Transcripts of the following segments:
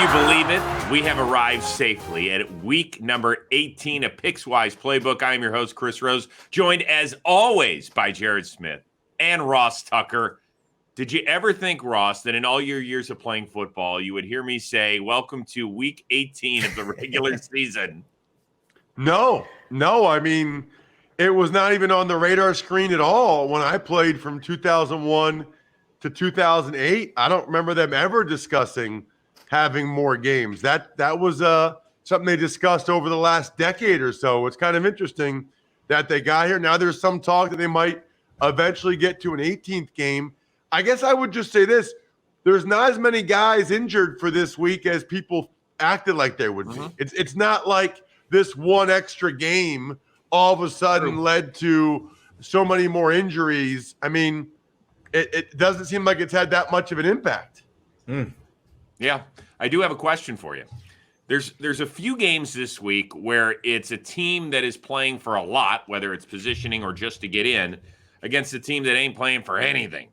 you believe it? We have arrived safely at week number 18 of Pickswise Playbook. I am your host, Chris Rose, joined as always by Jared Smith and Ross Tucker. Did you ever think, Ross, that in all your years of playing football, you would hear me say, welcome to week 18 of the regular season? No. I mean, it was not even on the radar screen at all when I played from 2001 to 2008. I don't remember them ever discussing having more games. That was something they discussed over the last decade or so. It's kind of interesting that they got here. Now there's some talk that they might eventually get to an 18th game. I guess I would just say this. There's not as many guys injured for this week as people acted like there would be. It's not like this one extra game all of a sudden led to so many more injuries. I mean, it doesn't seem like it's had that much of an impact. Yeah, I do have a question for you. There's a few games this week where it's a team that is playing for a lot, whether it's positioning or just to get in, against a team that ain't playing for anything.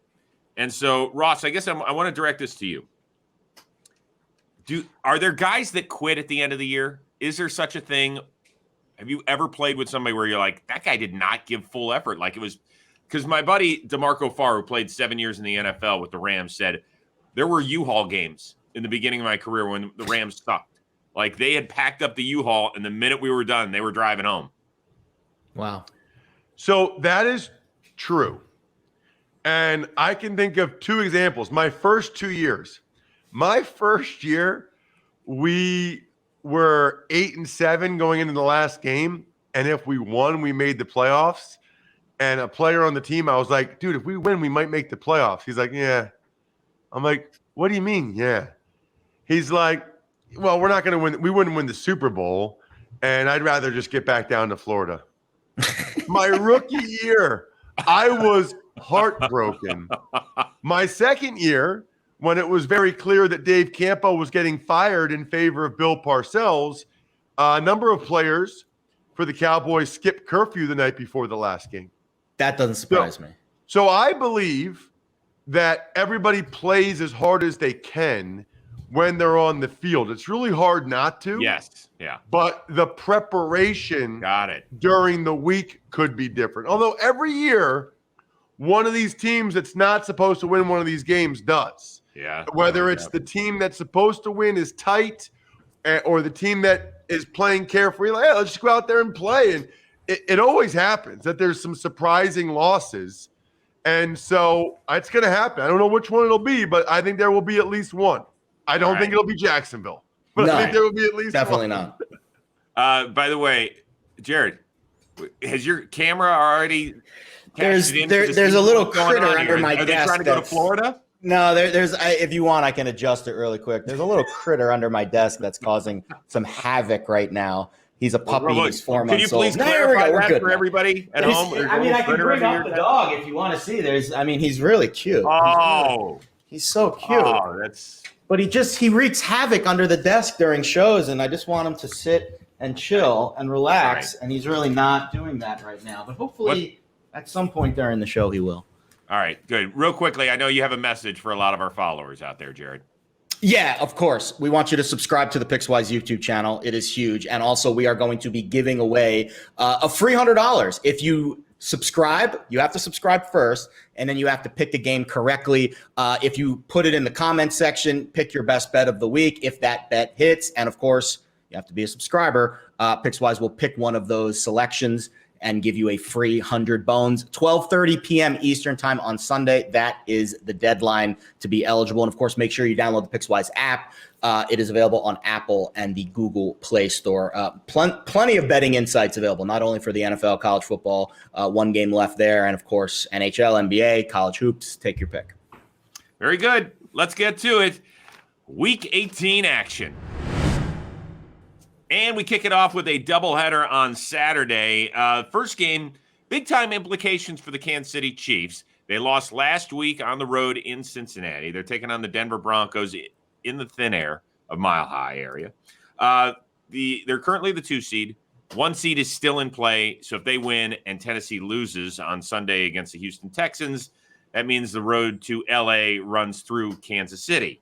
And so, Ross, I guess I want to direct this to you. Are there guys that quit at the end of the year? Is there such a thing? Have you ever played with somebody where you're like, that guy did not give full effort? Like it was, because my buddy DeMarco Farr, who played 7 years in the NFL with the Rams, said there were U-Haul games in the beginning of my career when the Rams sucked. Like they had packed up the U-Haul, and the minute we were done, they were driving home. Wow. So that is true. And I can think of two examples. My first 2 years. My first year, we were 8-7 going into the last game. And if we won, we made the playoffs. And a player on the team, I was like, dude, if we win, we might make the playoffs. He's like, yeah. I'm like, what do you mean? Yeah. He's like, well, we're not going to win. We wouldn't win the Super Bowl. And I'd rather just get back down to Florida. My rookie year, I was heartbroken. My second year, when it was very clear that Dave Campo was getting fired in favor of Bill Parcells, a number of players for the Cowboys skipped curfew the night before the last game. That doesn't surprise me. So I believe that everybody plays as hard as they can when they're on the field. It's really hard not to. Yes. Yeah. But the preparation during the week could be different. Although every year, one of these teams that's not supposed to win one of these games does. Yeah. Whether it's the team that's supposed to win is tight or the team that is playing carefree, like, hey, let's just go out there and play. And it always happens that there's some surprising losses. And so it's going to happen. I don't know which one it'll be, but I think there will be at least one. I don't think it'll be Jacksonville, but I think there will be at least definitely one. not. By the way, Jared, has your camera already? There's a little critter under my desk. Are they trying to go to Florida? No, there's. If you want, I can adjust it really quick. There's a little critter under my desk that's causing some havoc right now. He's a puppy. He's 4 months old. Can you please clarify that for everybody at home? I can bring up the dog if you want to see. He's really cute. Oh, he's so cute. Oh, But he wreaks havoc under the desk during shows, and I just want him to sit and chill and relax, and he's really not doing that right now. But hopefully at some point during the show he will. All right, good. Real quickly, I know you have a message for a lot of our followers out there, Jared. Yeah, of course. We want you to subscribe to the Pickswise YouTube channel. It is huge. And also, we are going to be giving away a free $100. If you subscribe, you have to subscribe first, and then you have to pick the game correctly. If you put it in the comment section, pick your best bet of the week. If that bet hits, and of course, you have to be a subscriber, Pickswise will pick one of those selections and give you a free 100 bones. 12:30 p.m. Eastern time on Sunday. That is the deadline to be eligible. And of course, make sure you download the Pickswise app. It is available on Apple and the Google Play Store. Plenty of betting insights available, not only for the NFL, college football, one game left there, and of course, NHL, NBA, college hoops. Take your pick. Very good. Let's get to it. Week 18 action. And we kick it off with a doubleheader on Saturday. First game, big-time implications for the Kansas City Chiefs. They lost last week on the road in Cincinnati. They're taking on the Denver Broncos in the thin air of Mile High area. They're currently the 2 seed. 1 seed is still in play. So if they win and Tennessee loses on Sunday against the Houston Texans, that means the road to LA runs through Kansas City.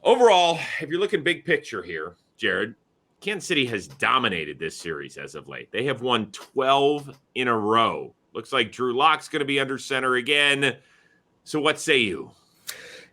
Overall, if you're looking big picture here, Jared, Kansas City has dominated this series as of late. They have won 12 in a row. Looks like Drew Lock's going to be under center again. So what say you?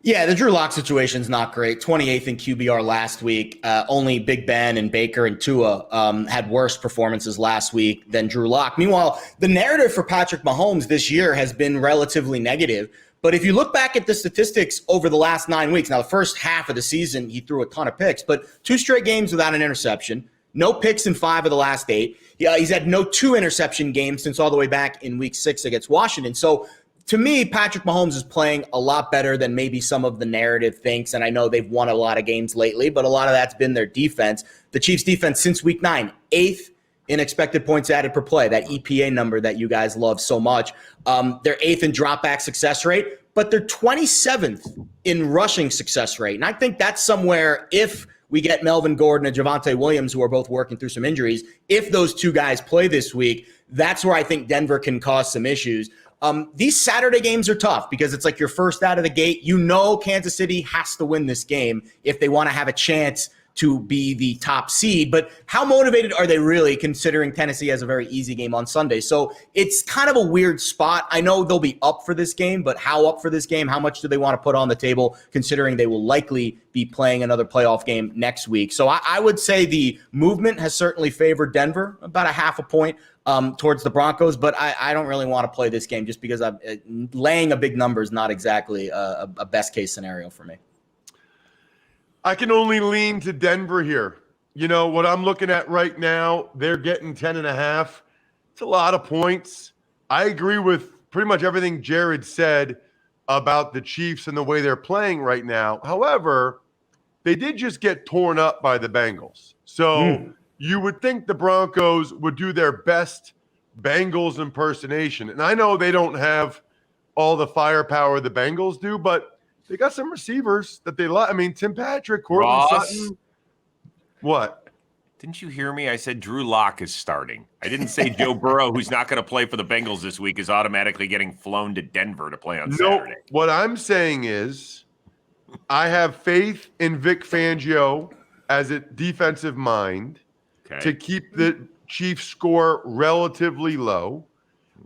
Yeah, the Drew Lock situation is not great. 28th in QBR last week. Only Big Ben and Baker and Tua had worse performances last week than Drew Lock. Meanwhile, the narrative for Patrick Mahomes this year has been relatively negative. But if you look back at the statistics over the last 9 weeks, now the first half of the season, he threw a ton of picks, but 2 straight games without an interception, no picks in 5 of the last 8. He's had no 2 interception games since all the way back in week 6 against Washington. So to me, Patrick Mahomes is playing a lot better than maybe some of the narrative thinks. And I know they've won a lot of games lately, but a lot of that's been their defense. The Chiefs defense since week 9, 8th in expected points added per play, that EPA number that you guys love so much. They're 8th in dropback success rate, but they're 27th in rushing success rate. And I think that's somewhere, if we get Melvin Gordon and Javonte Williams, who are both working through some injuries, if those 2 guys play this week, that's where I think Denver can cause some issues. These Saturday games are tough because it's like your first out of the gate. You know Kansas City has to win this game if they want to have a chance to be the top seed. But how motivated are they really, considering Tennessee has a very easy game on Sunday? So it's kind of a weird spot. I know they'll be up for this game, but how up for this game? How much do they want to put on the table, considering they will likely be playing another playoff game next week? So I would say the movement has certainly favored Denver, about a half a point towards the Broncos, but I don't really want to play this game just because laying a big number is not exactly a best case scenario for me. I can only lean to Denver here. You know, what I'm looking at right now, they're getting 10.5. It's a lot of points. I agree with pretty much everything Jared said about the Chiefs and the way they're playing right now. However, they did just get torn up by the Bengals. So you would think the Broncos would do their best Bengals impersonation. And I know they don't have all the firepower the Bengals do, but they got some receivers that they like. I mean, Tim Patrick, Cortland Sutton. What? Didn't you hear me? I said Drew Lock is starting. I didn't say Joe Burrow, who's not going to play for the Bengals this week, is automatically getting flown to Denver to play on Saturday. What I'm saying is I have faith in Vic Fangio as a defensive mind to keep the Chiefs score relatively low.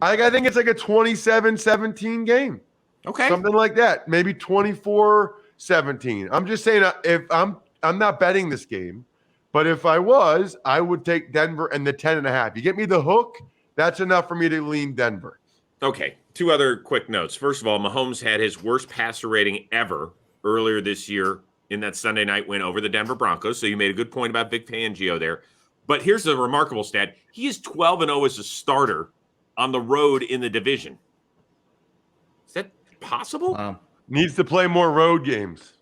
I think it's like a 27-17 game. Okay. Something like that. Maybe 24-17. I'm just saying, if I'm not betting this game, but if I was, I would take Denver and the 10.5. You get me the hook, that's enough for me to lean Denver. Okay. 2 other quick notes. First of all, Mahomes had his worst passer rating ever earlier this year in that Sunday night win over the Denver Broncos. So you made a good point about Vic Fangio there. But here's the remarkable stat. He is 12-0 as a starter on the road in the division. Is that possible? Needs to play more road games.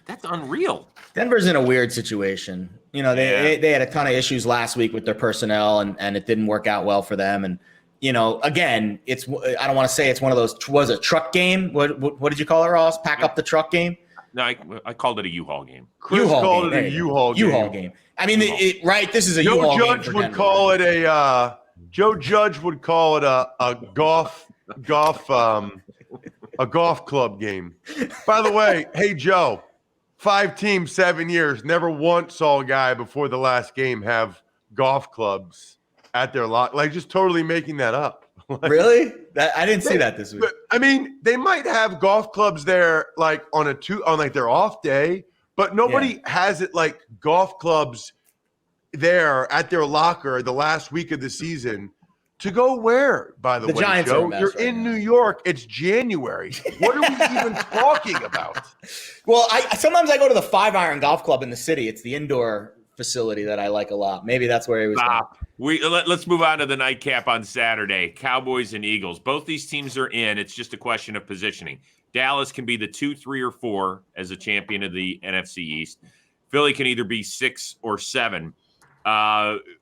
That's unreal. Denver's in a weird situation. You know, they had a ton of issues last week with their personnel, and it didn't work out well for them. And, you know, again, I don't want to say it's one of those, was it truck game? What did you call it, Ross? Pack up the truck game? No, I called it a U-Haul game. Chris called it a U-Haul game. U-Haul game. I mean, right, this is a U-Haul game. Joe Judge would call it Joe Judge would call it a golf club game. By the way, hey, Joe, 5 teams, 7 years, never once saw a guy before the last game have golf clubs at their lot. Like, just totally making that up. Like, really? I didn't see that this week. I mean, they might have golf clubs there like on their off day, but nobody has it like golf clubs there at their locker the last week of the season. To go where, by the way, Giants Joe? You're in New York. It's January. What are we even talking about? Well, sometimes I go to the 5-Iron Golf Club in the city. It's the indoor facility that I like a lot. Maybe that's where he was going. Let's move on to the nightcap on Saturday. Cowboys and Eagles. Both these teams are in. It's just a question of positioning. Dallas can be the 2, 3, or 4 as a champion of the NFC East. Philly can either be 6 or 7.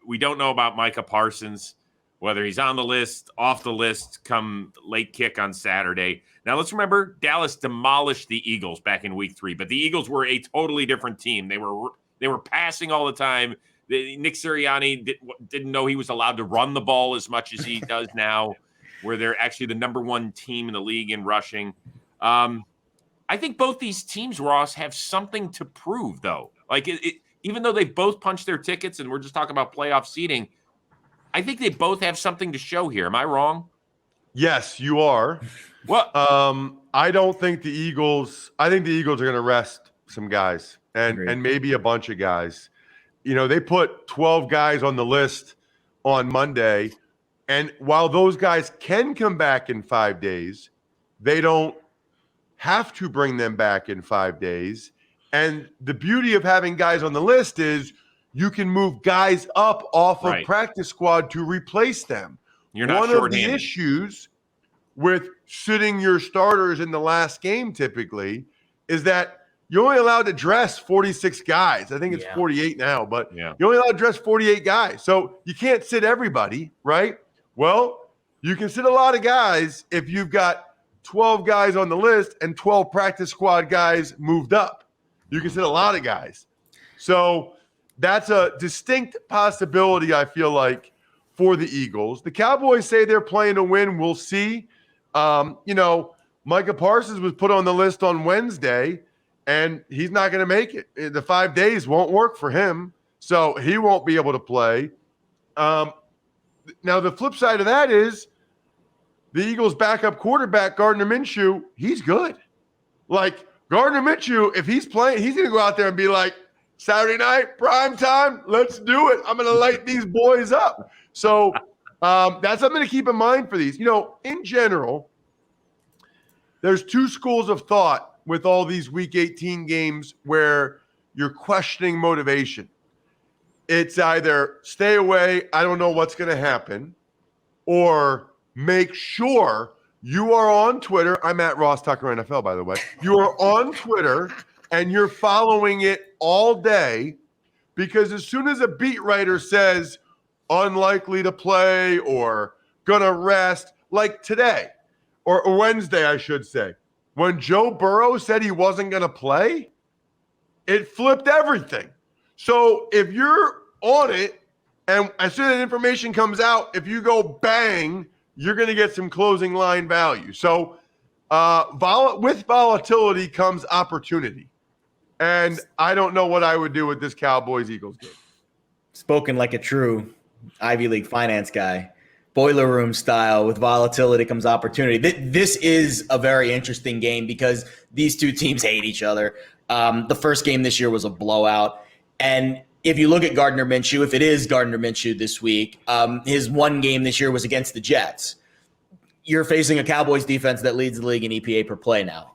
We don't know about Micah Parsons, whether he's on the list, off the list, come late kick on Saturday. Now, let's remember, Dallas demolished the Eagles back in week 3, but the Eagles were a totally different team. They were passing all the time. Nick Sirianni didn't know he was allowed to run the ball as much as he does now, where they're actually the number 1 team in the league in rushing. I think both these teams, Ross, have something to prove, though. Like, even though they both punched their tickets and we're just talking about playoff seeding, I think they both have something to show here. Am I wrong? Yes, you are. Well, I don't think the Eagles. I think the Eagles are going to rest some guys Agreed. and maybe a bunch of guys. They put 12 guys on the list on Monday, and while those guys can come back in 5 days, they don't have to bring them back in 5 days. And the beauty of having guys on the list is you can move guys up off of practice squad to replace them. You're not One shorthanded. of the issues with sitting your starters in the last game typically is that you're only allowed to dress 46 guys. I think it's 48 now, but you're only allowed to dress 48 guys. So you can't sit everybody, right? Well, you can sit a lot of guys if you've got 12 guys on the list and 12 practice squad guys moved up. You can sit a lot of guys. So that's a distinct possibility, I feel like, for the Eagles. The Cowboys say they're playing to win. We'll see. Micah Parsons was put on the list on Wednesday, and he's not going to make it. The 5 days won't work for him, so he won't be able to play. Now, the flip side of that is the Eagles' backup quarterback, Gardner Minshew, he's good. Like, Gardner Minshew, if he's playing, he's going to go out there and be like, Saturday night, prime time, let's do it. I'm going to light these boys up. So that's something to keep in mind for these. In general, there's two schools of thought with all these Week 18 games where you're questioning motivation. It's either stay away, I don't know what's going to happen, or make sure you are on Twitter. I'm at Ross Tucker NFL, by the way. You are on Twitter and you're following it all day, because as soon as a beat writer says unlikely to play or gonna rest, like today or Wednesday, I should say, when Joe Burrow said he wasn't gonna play, it flipped everything. So if you're on it and as soon as information comes out, if you go bang, you're going to get some closing line value. So with volatility comes opportunity. And I don't know what I would do with this Cowboys-Eagles game. Spoken like a true Ivy League finance guy. Boiler room style, with volatility comes opportunity. This is a very interesting game because these two teams hate each other. The first game this year was a blowout. And if you look at Gardner Minshew, if it is Gardner Minshew this week, his one game this year was against the Jets. You're facing a Cowboys defense that leads the league in EPA per play now.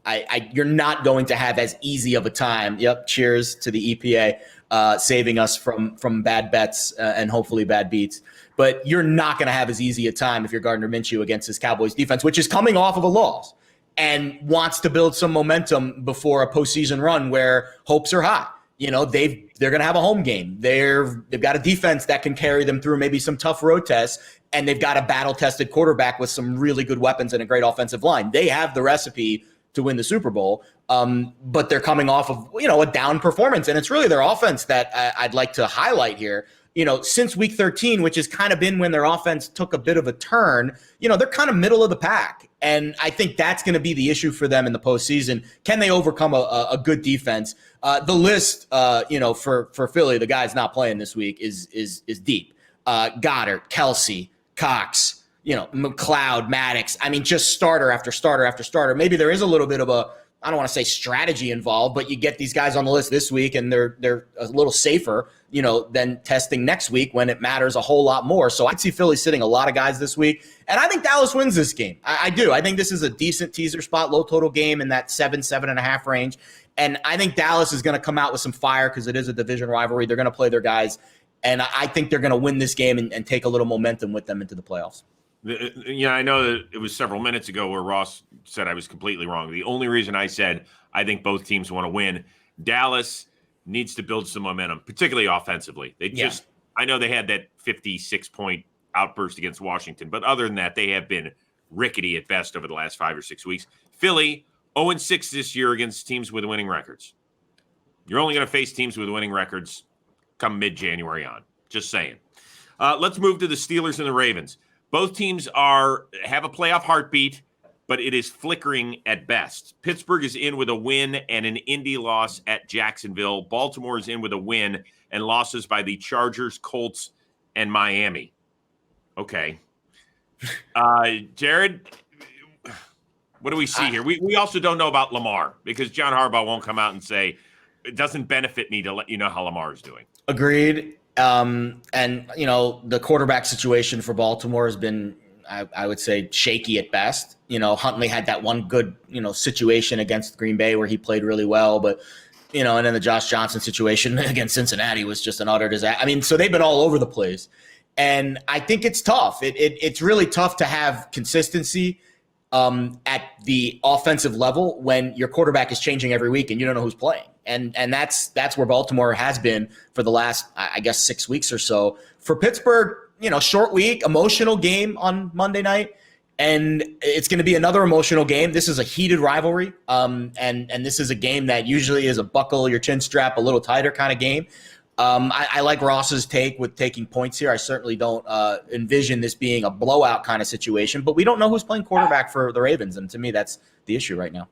You're not going to have as easy of a time. Yep, cheers to the EPA, saving us from bad bets and hopefully bad beats. But you're not going to have as easy a time if you're Gardner Minshew against this Cowboys defense, which is coming off of a loss and wants to build some momentum before a postseason run where hopes are high. They're going to have a home game. They've got a defense that can carry them through maybe some tough road tests, and they've got a battle-tested quarterback with some really good weapons and a great offensive line. They have the recipe to win the Super Bowl, but they're coming off of a down performance, and it's really their offense that I'd like to highlight here. Since week 13, which has kind of been when their offense took a bit of a turn, they're kind of middle of the pack. And I think that's going to be the issue for them in the postseason. Can they overcome a good defense? The list, for Philly, the guys not playing this week is deep. Goddard, Kelsey, Cox, McLeod, Maddox. I mean, just starter after starter after starter. Maybe there is a little bit of I don't want to say strategy involved, but you get these guys on the list this week and they're a little safer, than testing next week when it matters a whole lot more. So I see Philly sitting a lot of guys this week. And I think Dallas wins this game. I do. I think this is a decent teaser spot, low total game in that 7.5 range. And I think Dallas is going to come out with some fire because it is a division rivalry. They're going to play their guys. And I think they're going to win this game and take a little momentum with them into the playoffs. I know that it was several minutes ago where Ross said I was completely wrong. The only reason I said I think both teams want to win, Dallas needs to build some momentum, particularly offensively. I know they had that 56-point outburst against Washington, but other than that, they have been rickety at best over the last 5 or 6 weeks. Philly, 0-6 this year against teams with winning records. You're only going to face teams with winning records come mid-January on. Just saying. Let's move to the Steelers and the Ravens. Both teams have a playoff heartbeat, but it is flickering at best. Pittsburgh is in with a win and an Indy loss at Jacksonville. Baltimore is in with a win and losses by the Chargers, Colts, and Miami. Okay. Jared, what do we see here? We also don't know about Lamar because John Harbaugh won't come out and say, it doesn't benefit me to let you know how Lamar is doing. Agreed. And, the quarterback situation for Baltimore has been, I would say, shaky at best. Huntley had that one good, situation against Green Bay where he played really well, but, and then the Josh Johnson situation against Cincinnati was just an utter disaster. So they've been all over the place. And I think it's tough. It's really tough to have consistency at the offensive level when your quarterback is changing every week and you don't know who's playing. And that's where Baltimore has been for the last, 6 weeks or so. For Pittsburgh, short week, emotional game on Monday night. And it's going to be another emotional game. This is a heated rivalry. And this is a game that usually is a buckle your chin strap a little tighter kind of game. I like Ross's take with taking points here. I certainly don't envision this being a blowout kind of situation, but we don't know who's playing quarterback for the Ravens. And to me, that's the issue right now.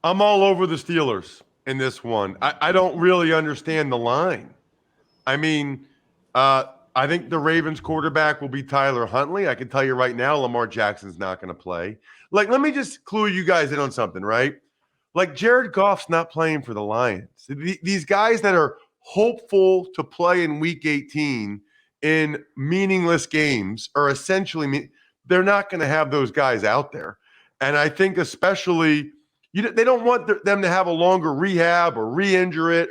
I'm all over the Steelers in this one. I don't really understand the line. I think the Ravens quarterback will be Tyler Huntley. I can tell you right now, Lamar Jackson's not going to play. Let me just clue you guys in on something, right? Jared Goff's not playing for the Lions. These guys that are hopeful to play in Week 18 in meaningless games are essentially they're not going to have those guys out there. And I think especially they don't want them to have a longer rehab or re-injure it.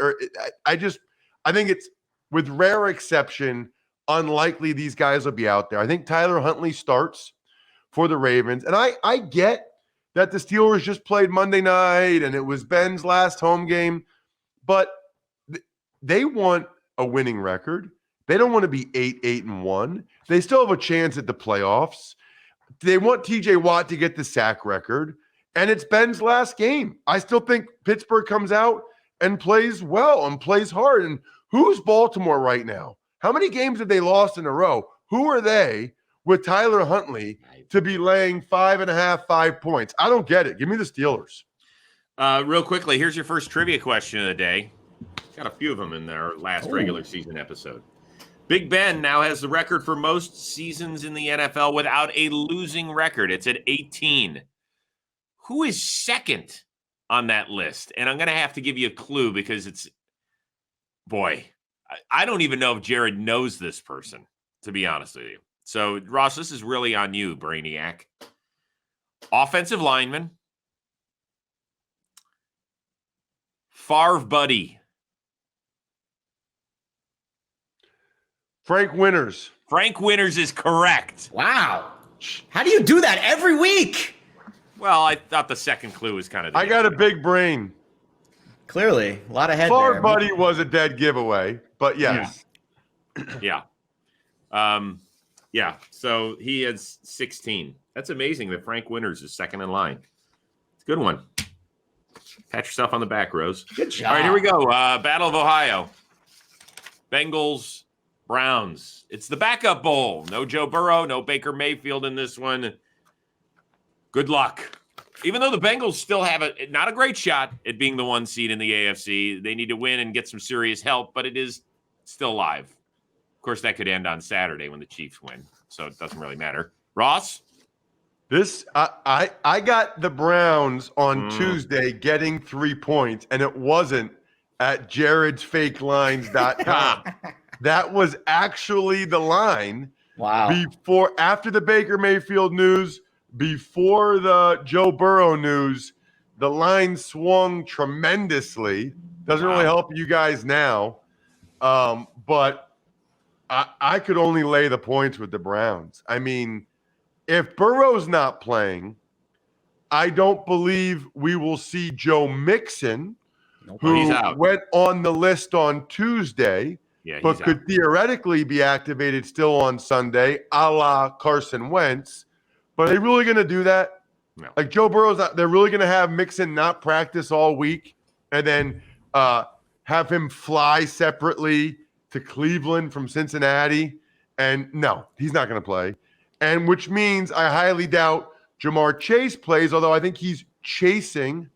I think it's, with rare exception, unlikely these guys will be out there. I think Tyler Huntley starts for the Ravens. And I get that the Steelers just played Monday night and it was Ben's last home game, but they want a winning record. They don't want to be 8-1. They still have a chance at the playoffs. They want TJ Watt to get the sack record, and it's Ben's last game. I still think Pittsburgh comes out and plays well and plays hard. And who's Baltimore right now? How many games have they lost in a row? Who are they with Tyler Huntley to be laying 5 points? I don't get it. Give me the Steelers. Real quickly, here's your first trivia question of the day. Got a few of them in their last regular season episode. Big Ben now has the record for most seasons in the NFL without a losing record. It's at 18. Who is second on that list? And I'm going to have to give you a clue because I don't even know if Jared knows this person, to be honest with you. So, Ross, this is really on you, Brainiac. Offensive lineman. Favre buddy. Frank Winters. Frank Winters is correct. Wow. How do you do that every week? Well, I thought the second clue was kind of I got a big brain. Clearly, a lot of head Favre there. buddy was a dead giveaway, but yes. Yeah. So he has 16. That's amazing that Frank Winters is second in line. It's a good one. Pat yourself on the back, Rose. Good job. All right, here we go. Battle of Ohio. Bengals, Browns. It's the backup bowl. No Joe Burrow, no Baker Mayfield in this one. Good luck. Even though the Bengals still have not a great shot at being the 1 seed in the AFC, they need to win and get some serious help, but it is still live. Of course, that could end on Saturday when the Chiefs win, so it doesn't really matter. Ross? I got the Browns on Tuesday getting 3 points, and it wasn't at jaredsfakelines.com. That was actually the line. Wow. After the Baker Mayfield news, before the Joe Burrow news, the line swung tremendously. Doesn't really help you guys now. But I could only lay the points with the Browns. If Burrow's not playing, I don't believe we will see Joe Mixon, who went on the list on Tuesday, but could theoretically be activated still on Sunday, a la Carson Wentz. But are they really going to do that? No. Joe Burrow's they're really going to have Mixon not practice all week and then have him fly separately to Cleveland from Cincinnati? And no, he's not going to play. And which means I highly doubt Jamar Chase plays, although I think he's chasing,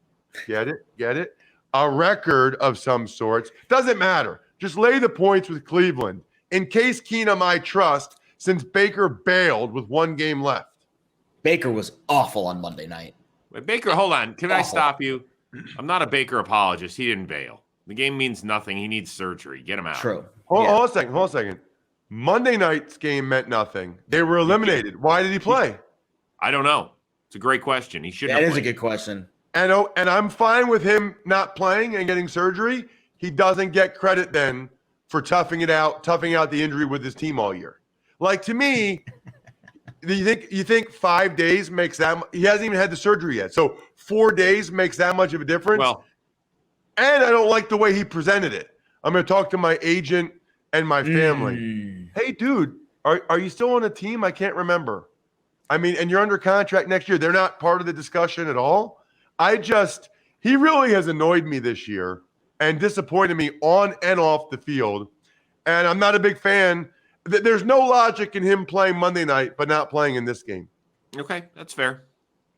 get it, a record of some sorts. Doesn't matter. Just lay the points with Cleveland. In case Keenum I trust, since Baker bailed with 1 game left. Baker was awful on Monday night. Wait, Baker, hold on. Can I stop you? I'm not a Baker apologist. He didn't bail. The game means nothing. He needs surgery. Get him out. True. Hold on a second. Monday night's game meant nothing. They were eliminated. Why did he play? I don't know. It's a great question. He shouldn't. That have is a played. good question. And I'm fine with him not playing and getting surgery. He doesn't get credit then for toughing out the injury with his team all year. Like, to me, you think 5 days makes that? He hasn't even had the surgery yet. So 4 days makes that much of a difference. Well, and I don't like the way he presented it. I'm going to talk to my agent and my family. Hey, dude, are you still on a team? I can't remember. I mean, and you're under contract next year. They're not part of the discussion at all. He really has annoyed me this year and disappointed me on and off the field. And I'm not a big fan. There's no logic in him playing Monday night, but not playing in this game. okay, that's fair.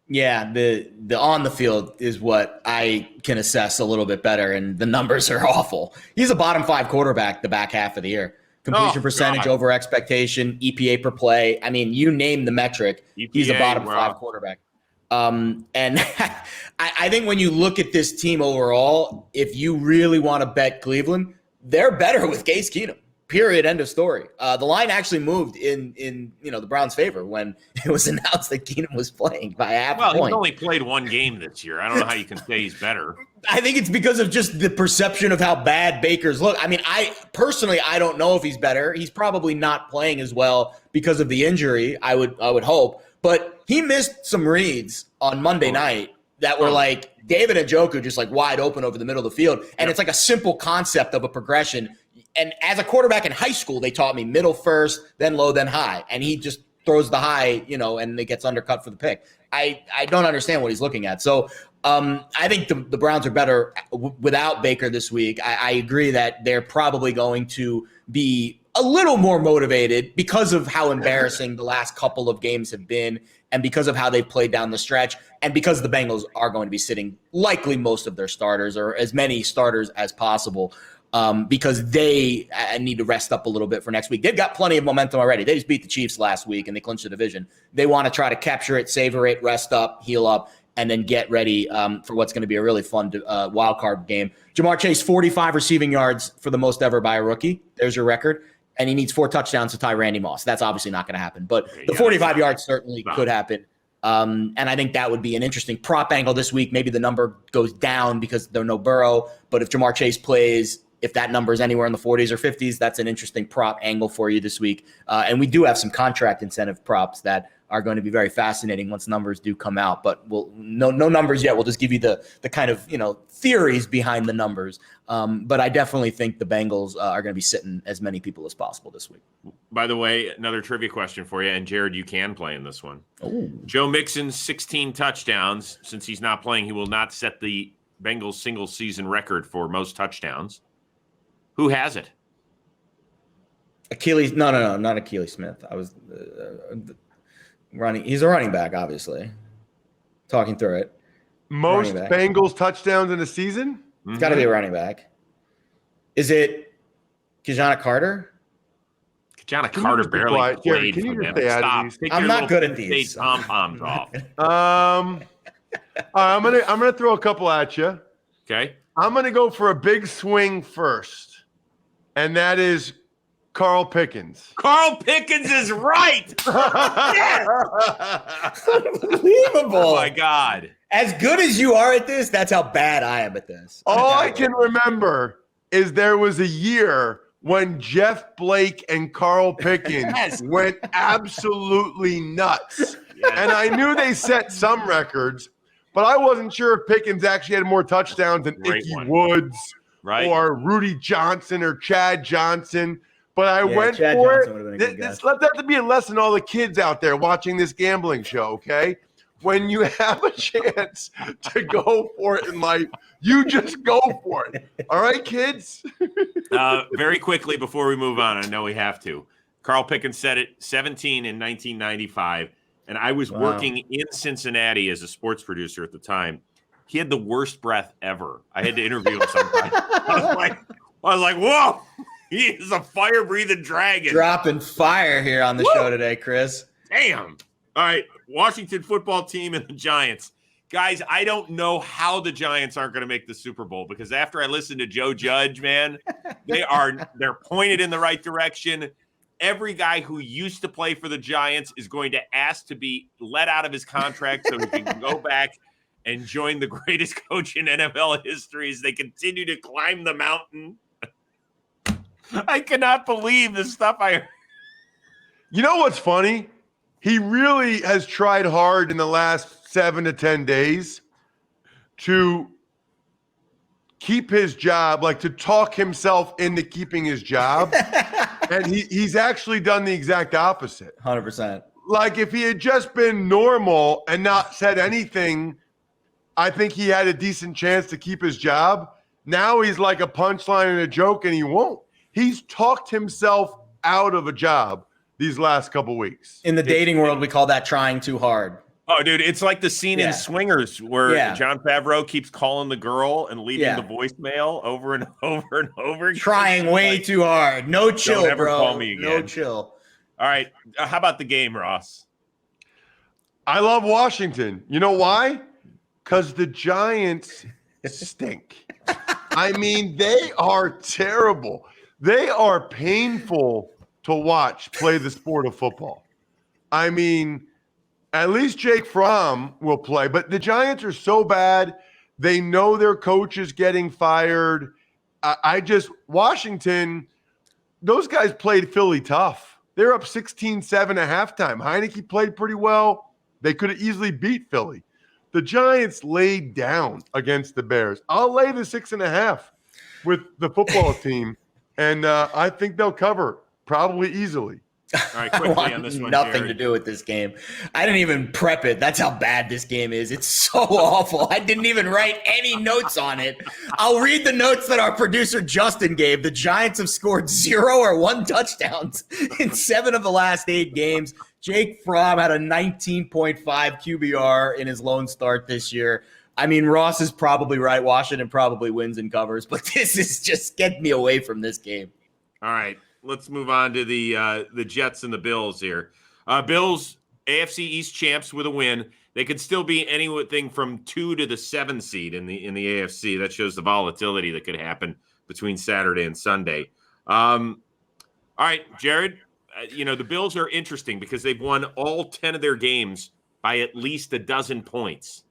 Yeah, the on the field is what I can assess a little bit better, and the numbers are awful. He's a bottom 5 quarterback the back half of the year. Completion percentage God. over expectation, EPA per play. I mean, you name the metric, he's a bottom 5 quarterback. And I think when you look at this team overall, if you really want to bet Cleveland, they're better with Case Keenum. Period. End of story. The line actually moved in the Browns' favor when it was announced that Keenum was playing by half a point. Well, he's only played 1 game this year. I don't know how you can say he's better. I think it's because of just the perception of how bad Baker's look. I mean, I don't know if he's better. He's probably not playing as well because of the injury. I would hope, but he missed some reads on Monday night that were like David Njoku just like wide open over the middle of the field, and it's like a simple concept of a progression. And as a quarterback in high school, they taught me middle first, then low, then high. And he just throws the high, and it gets undercut for the pick. I don't understand what he's looking at. So I think the Browns are better without Baker this week. I agree that they're probably going to be a little more motivated because of how embarrassing the last couple of games have been and because of how they've played down the stretch and because the Bengals are going to be sitting likely most of their starters or as many starters as possible. Because they need to rest up a little bit for next week. They've got plenty of momentum already. They just beat the Chiefs last week and they clinched the division. They want to try to capture it, savor it, rest up, heal up, and then get ready for what's going to be a really fun wild card game. Jamar Chase, 45 receiving yards for the most ever by a rookie. There's your record. And he needs 4 touchdowns to tie Randy Moss. That's obviously not going to happen. But the 45 yards certainly could happen. And I think that would be an interesting prop angle this week. Maybe the number goes down because there's no Burrow. But if Jamar Chase plays, if that number is anywhere in the 40s or 50s, that's an interesting prop angle for you this week. And we do have some contract incentive props that are going to be very fascinating once numbers do come out. But no numbers yet. We'll just give you the kind of theories behind the numbers. But I definitely think the Bengals are going to be sitting as many people as possible this week. By the way, another trivia question for you. And Jared, you can play in this one. Ooh. Joe Mixon's 16 touchdowns. Since he's not playing, he will not set the Bengals single season record for most touchdowns. Who has it? Achilles? No, not Achilles Smith. I was running. He's a running back, obviously. Talking through it. Most Bengals touchdowns in a season? It's got to be a running back. Is it Kajana Carter? Kajana Carter barely played Can you for just them. stay out Stop. of these? Take I'm your not little good at these. Pom-poms off. All right, I'm gonna throw a couple at you. Okay. I'm gonna go for a big swing first, and that is Carl Pickens. Carl Pickens is right. Yes! Unbelievable. Oh, my God. As good as you are at this, that's how bad I am at this. All I can remember is there was a year when Jeff Blake and Carl Pickens went absolutely nuts. Yes. And I knew they set some records, but I wasn't sure if Pickens actually had more touchdowns than Ickey Woods or Rudy Johnson or Chad Johnson. But I went Chad for Johnson it. Let that be a lesson to all the kids out there watching this gambling show, okay? When you have a chance to go for it in life, you just go for it. All right, kids? Very quickly before we move on, I know we have to. Carl Pickens said it 17 in 1995. and I was working in Cincinnati as a sports producer at the time. He had the worst breath ever. I had to interview him sometime. I was like, whoa, he is a fire-breathing dragon. Dropping fire here on the show today, Chris. Damn. All right, Washington football team and the Giants. Guys, I don't know how the Giants aren't going to make the Super Bowl, because after I listened to Joe Judge, man, they're pointed in the right direction. Every guy who used to play for the Giants is going to ask to be let out of his contract so he can go back and join the greatest coach in NFL history as they continue to climb the mountain. I cannot believe the stuff I heard. You know what's funny? He really has tried hard in the last 7 to 10 days to keep his job, like to talk himself into keeping his job. And he's actually done the exact opposite. 100%. Like if he had just been normal and not said anything, I think he had a decent chance to keep his job. Now he's like a punchline and a joke, and he won't. He's talked himself out of a job these last couple weeks. In the dating world, we call that trying too hard. Oh, dude, it's like the scene in Swingers where John Favreau keeps calling the girl and leaving the voicemail over and over and over again. Trying way too hard. No chill, don't ever bro. Call me again. No chill. All right. How about the game, Ross? I love Washington. You know why? Because the Giants stink. I mean, they are terrible. They are painful to watch play the sport of football. I mean, at least Jake Fromm will play, but the Giants are so bad. They know their coach is getting fired. Washington, those guys played Philly tough. They're up 16-7 at halftime. Heineke played pretty well. They could have easily beat Philly. The Giants laid down against the Bears. I'll lay the 6.5 with the football team, and I think they'll cover probably easily. All right, quickly on this one, nothing Jared. to do with this game. I didn't even prep it. That's how bad this game is. It's so awful. I didn't even write any notes on it. I'll read the notes that our producer Justin gave. The Giants have scored 0 or 1 touchdowns in 7 of the last 8 games. Jake Fromm had a 19.5 QBR in his lone start this year. I mean, Ross is probably right. Washington probably wins and covers, but this is just getting me away from this game. All right. Let's move on to the Jets and the Bills here. Bills, AFC East champs with a win. They could still be anything from 2 to the 7 seed in the AFC. That shows the volatility that could happen between Saturday and Sunday. All right, Jared, the Bills are interesting because they've won all 10 of their games by at least a dozen points.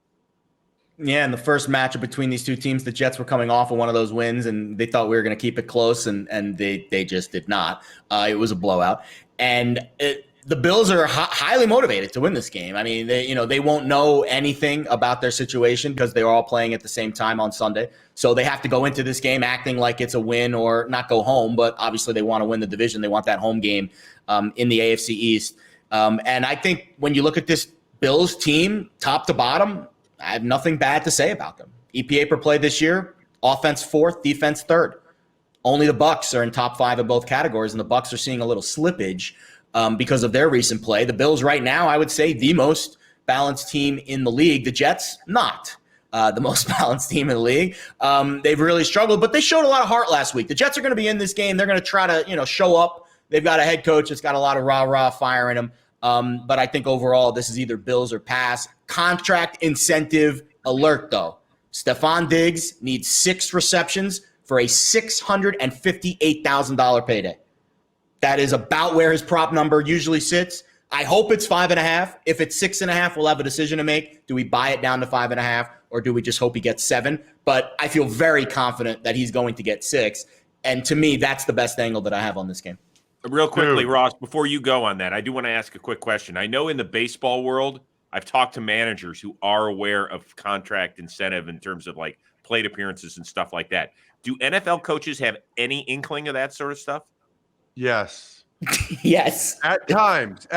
Yeah, in the first matchup between these two teams, the Jets were coming off of one of those wins, and they thought we were going to keep it close, and they just did not. It was a blowout. And the Bills are highly motivated to win this game. I mean, they won't know anything about their situation because they're all playing at the same time on Sunday. So they have to go into this game acting like it's a win or not go home, but obviously they want to win the division. They want that home game in the AFC East. And I think when you look at this Bills team, top to bottom, I have nothing bad to say about them. EPA per play this year, offense 4th, defense 3rd. Only the Bucs are in top 5 in both categories, and the Bucs are seeing a little slippage because of their recent play. The Bills right now, I would say, the most balanced team in the league. The Jets, not the most balanced team in the league. They've really struggled, but they showed a lot of heart last week. The Jets are going to be in this game. They're going to try to, show up. They've got a head coach that's got a lot of rah-rah fire in him. But I think overall, this is either Bills or pass. Contract incentive alert, though. Stephon Diggs needs 6 receptions for a $658,000 payday. That is about where his prop number usually sits. I hope it's 5.5. If it's 6.5, we'll have a decision to make. Do we buy it down to 5.5, or do we just hope he gets 7? But I feel very confident that he's going to get 6. And to me, that's the best angle that I have on this game. Real quickly, Ross, before you go on that, I do want to ask a quick question. I know in the baseball world, I've talked to managers who are aware of contract incentive in terms of like plate appearances and stuff like that. Do NFL coaches have any inkling of that sort of stuff? Yes. Yes. At times,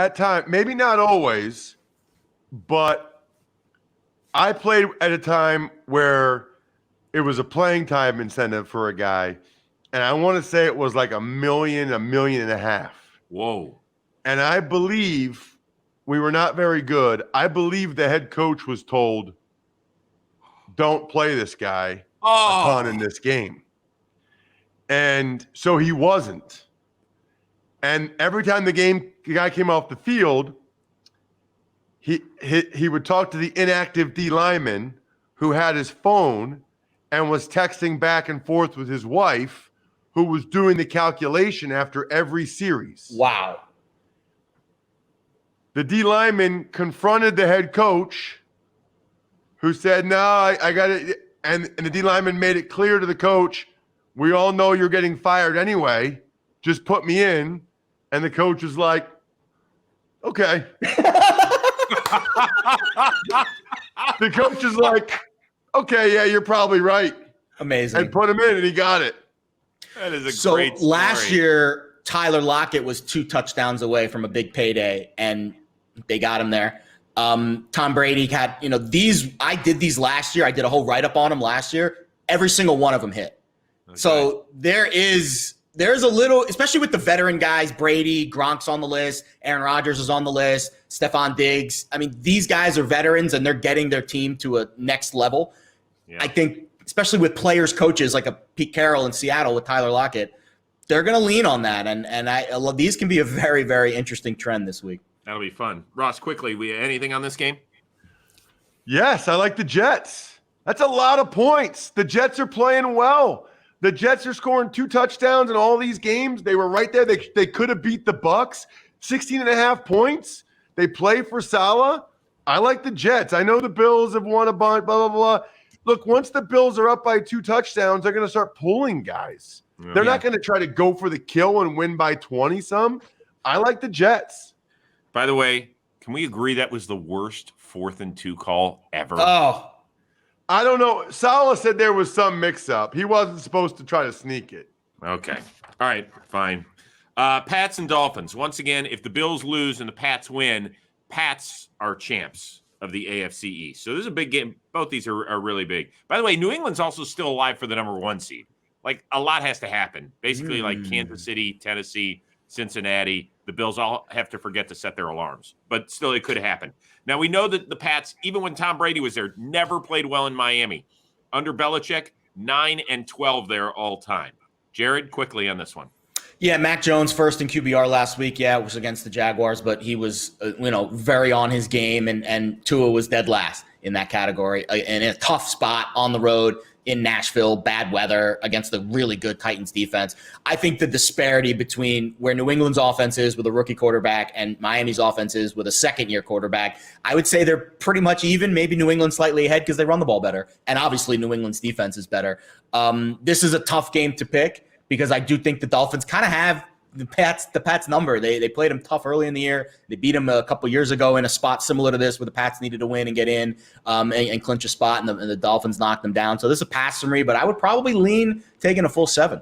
maybe not always, but I played at a time where it was a playing time incentive for a guy. And I want to say it was like $1 million, $1.5 million. Whoa. And I believe we were not very good. I believe the head coach was told, don't play this guy a ton in this game. And so he wasn't. And every time the guy came off the field, he would talk to the inactive D lineman who had his phone and was texting back and forth with his wife, who was doing the calculation after every series. Wow. The D lineman confronted the head coach, who said, no, I got it. And the D lineman made it clear to the coach, we all know you're getting fired anyway. Just put me in. And the coach was like, okay. The coach is like, okay, yeah, you're probably right. Amazing. And put him in, and he got it. That is a great story. So last year, Tyler Lockett was 2 touchdowns away from a big payday, and they got him there. Tom Brady had, I did these last year. I did a whole write-up on them last year. Every single one of them hit. Okay. So there's a little, especially with the veteran guys, Brady, Gronk's on the list, Aaron Rodgers is on the list, Stephon Diggs. I mean, these guys are veterans, and they're getting their team to a next level. Yeah. I think, especially with players, coaches like a Pete Carroll in Seattle with Tyler Lockett, they're going to lean on that. And these can be a very, very interesting trend this week. That'll be fun. Ross, quickly, anything on this game? Yes, I like the Jets. That's a lot of points. The Jets are playing well. The Jets are scoring 2 touchdowns in all these games. They were right there. They could have beat the Bucs. 16.5 points. They play for Salah. I like the Jets. I know the Bills have won a bunch, blah, blah, blah. Look, once the Bills are up by 2 touchdowns, they're going to start pulling guys. They're not going to try to go for the kill and win by 20-some. I like the Jets. By the way, can we agree that was the worst 4th and 2 call ever? Oh, I don't know. Salah said there was some mix-up. He wasn't supposed to try to sneak it. Okay. All right, fine. Pats and Dolphins. Once again, if the Bills lose and the Pats win, Pats are champs of the AFC East. So this is a big game. Both these are really big. By the way, New England's also still alive for the number 1 seed. Like, a lot has to happen. Basically, like Kansas City, Tennessee, Cincinnati. The Bills all have to forget to set their alarms. But still, it could happen. Now, we know that the Pats, even when Tom Brady was there, never played well in Miami. Under Belichick, 9-12 there all time. Jared, quickly on this one. Yeah, Mac Jones first in QBR last week. Yeah, it was against the Jaguars, but he was, very on his game, and Tua was dead last in that category. In a tough spot on the road in Nashville, bad weather against the really good Titans defense. I think the disparity between where New England's offense is with a rookie quarterback and Miami's offense is with a second-year quarterback, I would say they're pretty much even, maybe New England slightly ahead because they run the ball better. And obviously New England's defense is better. This is a tough game to pick because I do think the Dolphins kind of have the Pats number. They played them tough early in the year. They beat them a couple years ago in a spot similar to this where the Pats needed to win and get in and clinch a spot, and the Dolphins knocked them down. So this is a pass for me, but I would probably lean taking a full 7.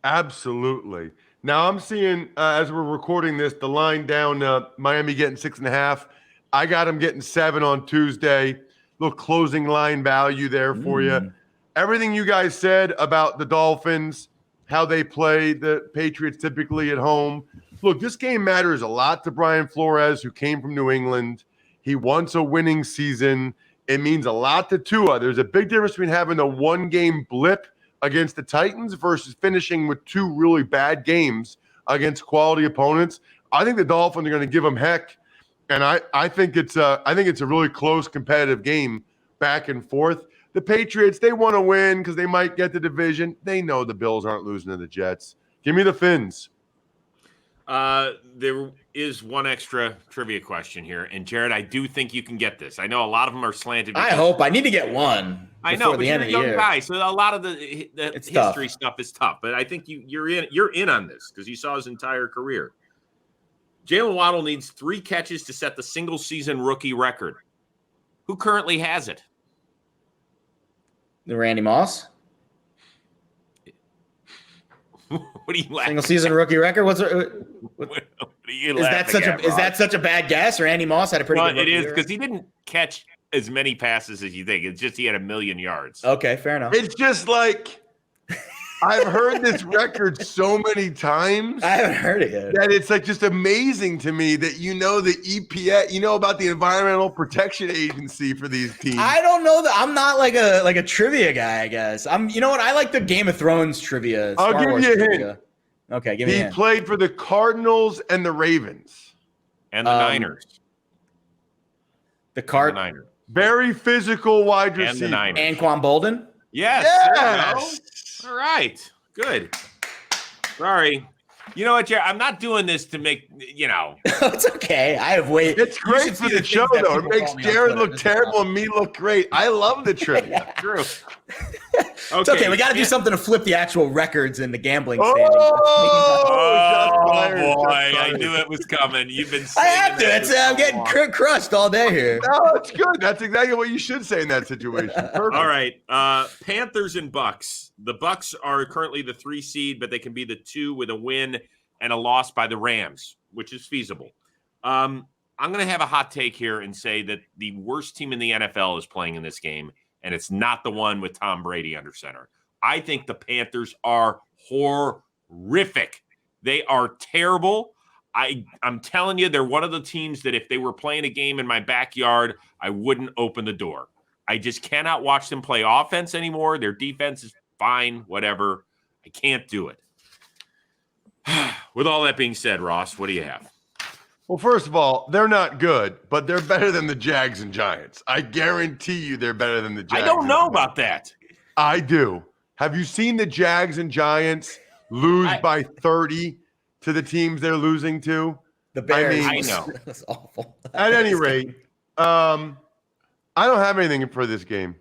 Absolutely. Now I'm seeing, as we're recording this, the line down, Miami getting 6.5. I got them getting 7 on Tuesday. Little closing line value there for you. Everything you guys said about the Dolphins, how they play the Patriots typically at home. Look, this game matters a lot to Brian Flores, who came from New England. He wants a winning season. It means a lot to Tua. There's a big difference between having a 1-game blip against the Titans versus finishing with 2 really bad games against quality opponents. I think the Dolphins are going to give them heck, and I think it's a really close competitive game back and forth. The Patriots, they want to win because they might get the division. They know the Bills aren't losing to the Jets. Give me the Fins. There is one extra trivia question here. And, Jared, I do think you can get this. I know a lot of them are slanted. I hope. I need to get one. I know, but you're a young guy, so a lot of the history stuff is tough. But I think you're in on this because you saw his entire career. Jalen Waddle needs 3 catches to set the single-season rookie record. Who currently has it? Randy Moss. What are you laughing? Single season rookie record. What are you laughing at? Is that such a bad guess? Randy Moss had a pretty good. It is because he didn't catch as many passes as you think. It's just he had 1,000,000 yards. Okay, fair enough. It's just like I've heard this record so many times. I haven't heard it yet. That it's like just amazing to me that you know the EPA, you know about the Environmental Protection Agency for these teams. I don't know that. I'm not like a trivia guy, I guess. You know what? I like the Game of Thrones trivia. I'll give you a hint. Okay, give me a hint. He played for the Cardinals and the Ravens. And the Niners. The Niners. Very physical wide And receiver. the Niners. Anquan Bolden? Yes. All right. Good. Sorry. You know what, Jared? I'm not doing this to make, It's okay. I have way. It's great for the show, though. It makes Jared look terrible and me look great. I love the trivia. True. It's okay. We got to do something to flip the actual records in the gambling standings. Oh, boy. I knew it was coming. You've been saying I have to. I'm getting crushed all day here. No, it's good. That's exactly what you should say in that situation. Perfect. All right. Panthers and Bucks. The Bucks are currently the 3 seed, but they can be the 2 with a win and a loss by the Rams, which is feasible. I'm going to have a hot take here and say that the worst team in the NFL is playing in this game, and it's not the one with Tom Brady under center. I think the Panthers are horrific. They are terrible. I'm telling you, they're one of the teams that if they were playing a game in my backyard, I wouldn't open the door. I just cannot watch them play offense anymore. Their defense is fine, whatever. I can't do it. With all that being said, Ross, what do you have? Well, first of all, they're not good, but they're better than the Jags and Giants. I guarantee you they're better than the Jags. I don't know about that. I do. Have you seen the Jags and Giants lose by 30 to the teams they're losing to? The Bears. I know. That's awful. At any rate, I don't have anything for this game.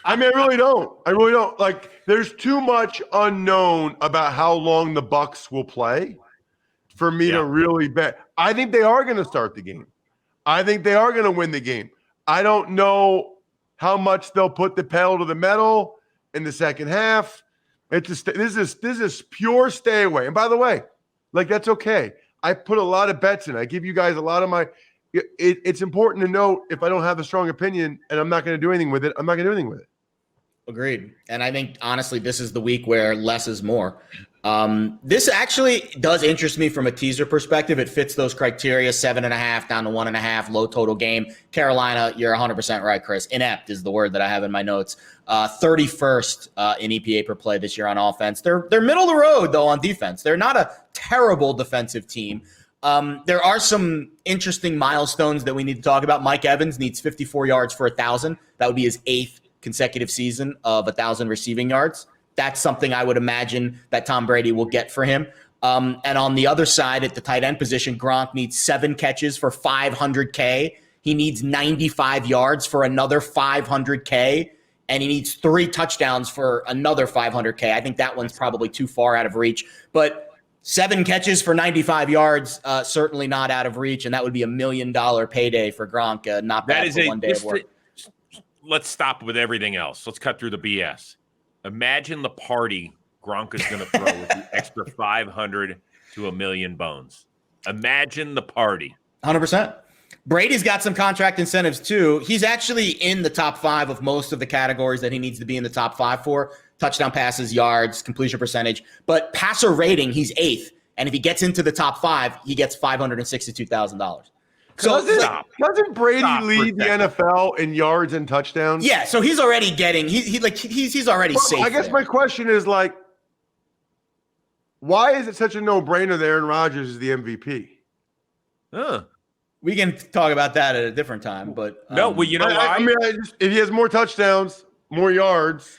I really don't. Like, there's too much unknown about how long the Bucs will play for me to really bet. I think they are going to start the game. I think they are going to win the game. I don't know how much they'll put the pedal to the metal in the second half. This is pure stay away. And by the way, like, that's okay. I put a lot of bets in. I give you guys a lot of my. It's important to note if I don't have a strong opinion and I'm not going to do anything with it, I'm not going to do anything with it. Agreed. And I think, honestly, this is the week where less is more. This actually does interest me from a teaser perspective. It fits those criteria, 7.5 down to 1.5, low total game. Carolina, you're 100% right, Chris. Inept is the word that I have in my notes. 31st in EPA per play this year on offense. They're middle of the road, though, on defense. They're not a terrible defensive team. There are some interesting milestones that we need to talk about. Mike Evans needs 54 yards for 1,000. That would be his 8th consecutive season of 1,000 receiving yards. That's something I would imagine that Tom Brady will get for him. And on the other side, at the tight end position, Gronk needs 7 catches for 500K. He needs 95 yards for another 500K. And he needs 3 touchdowns for another 500K. I think that one's probably too far out of reach. But 7 catches for 95 yards, certainly not out of reach, and that would be $1 million payday for Gronk. Not bad for one day of work. Let's stop with everything else. Let's cut through the BS. Imagine the party Gronk is going to throw with the extra 500 to $1 million bones. Imagine the party. 100%. Brady's got some contract incentives too. He's actually in the top 5 of most of the categories that he needs to be in the top 5 for. Touchdown passes, yards, completion percentage. But passer rating, he's 8th. And if he gets into the top 5, he gets $562,000. So doesn't Brady lead the NFL in yards and touchdowns? Yeah, so he's already getting he's already safe. I guess my question is, like, why is it such a no-brainer that Aaron Rodgers is the MVP? We can talk about that at a different time, but no. Well, you know why? I mean, if he has more touchdowns, more yards,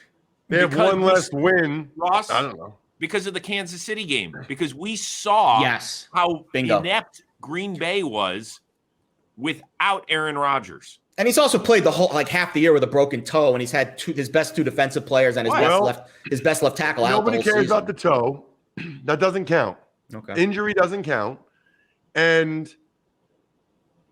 they have one less win. Ross, I don't know. Because of the Kansas City game, because we saw how inept Green Bay was without Aaron Rodgers. And he's also played the whole half the year with a broken toe, and he's had his best 2 defensive players and his best left tackle out. Nobody cares about the toe. That doesn't count. Okay. Injury doesn't count, and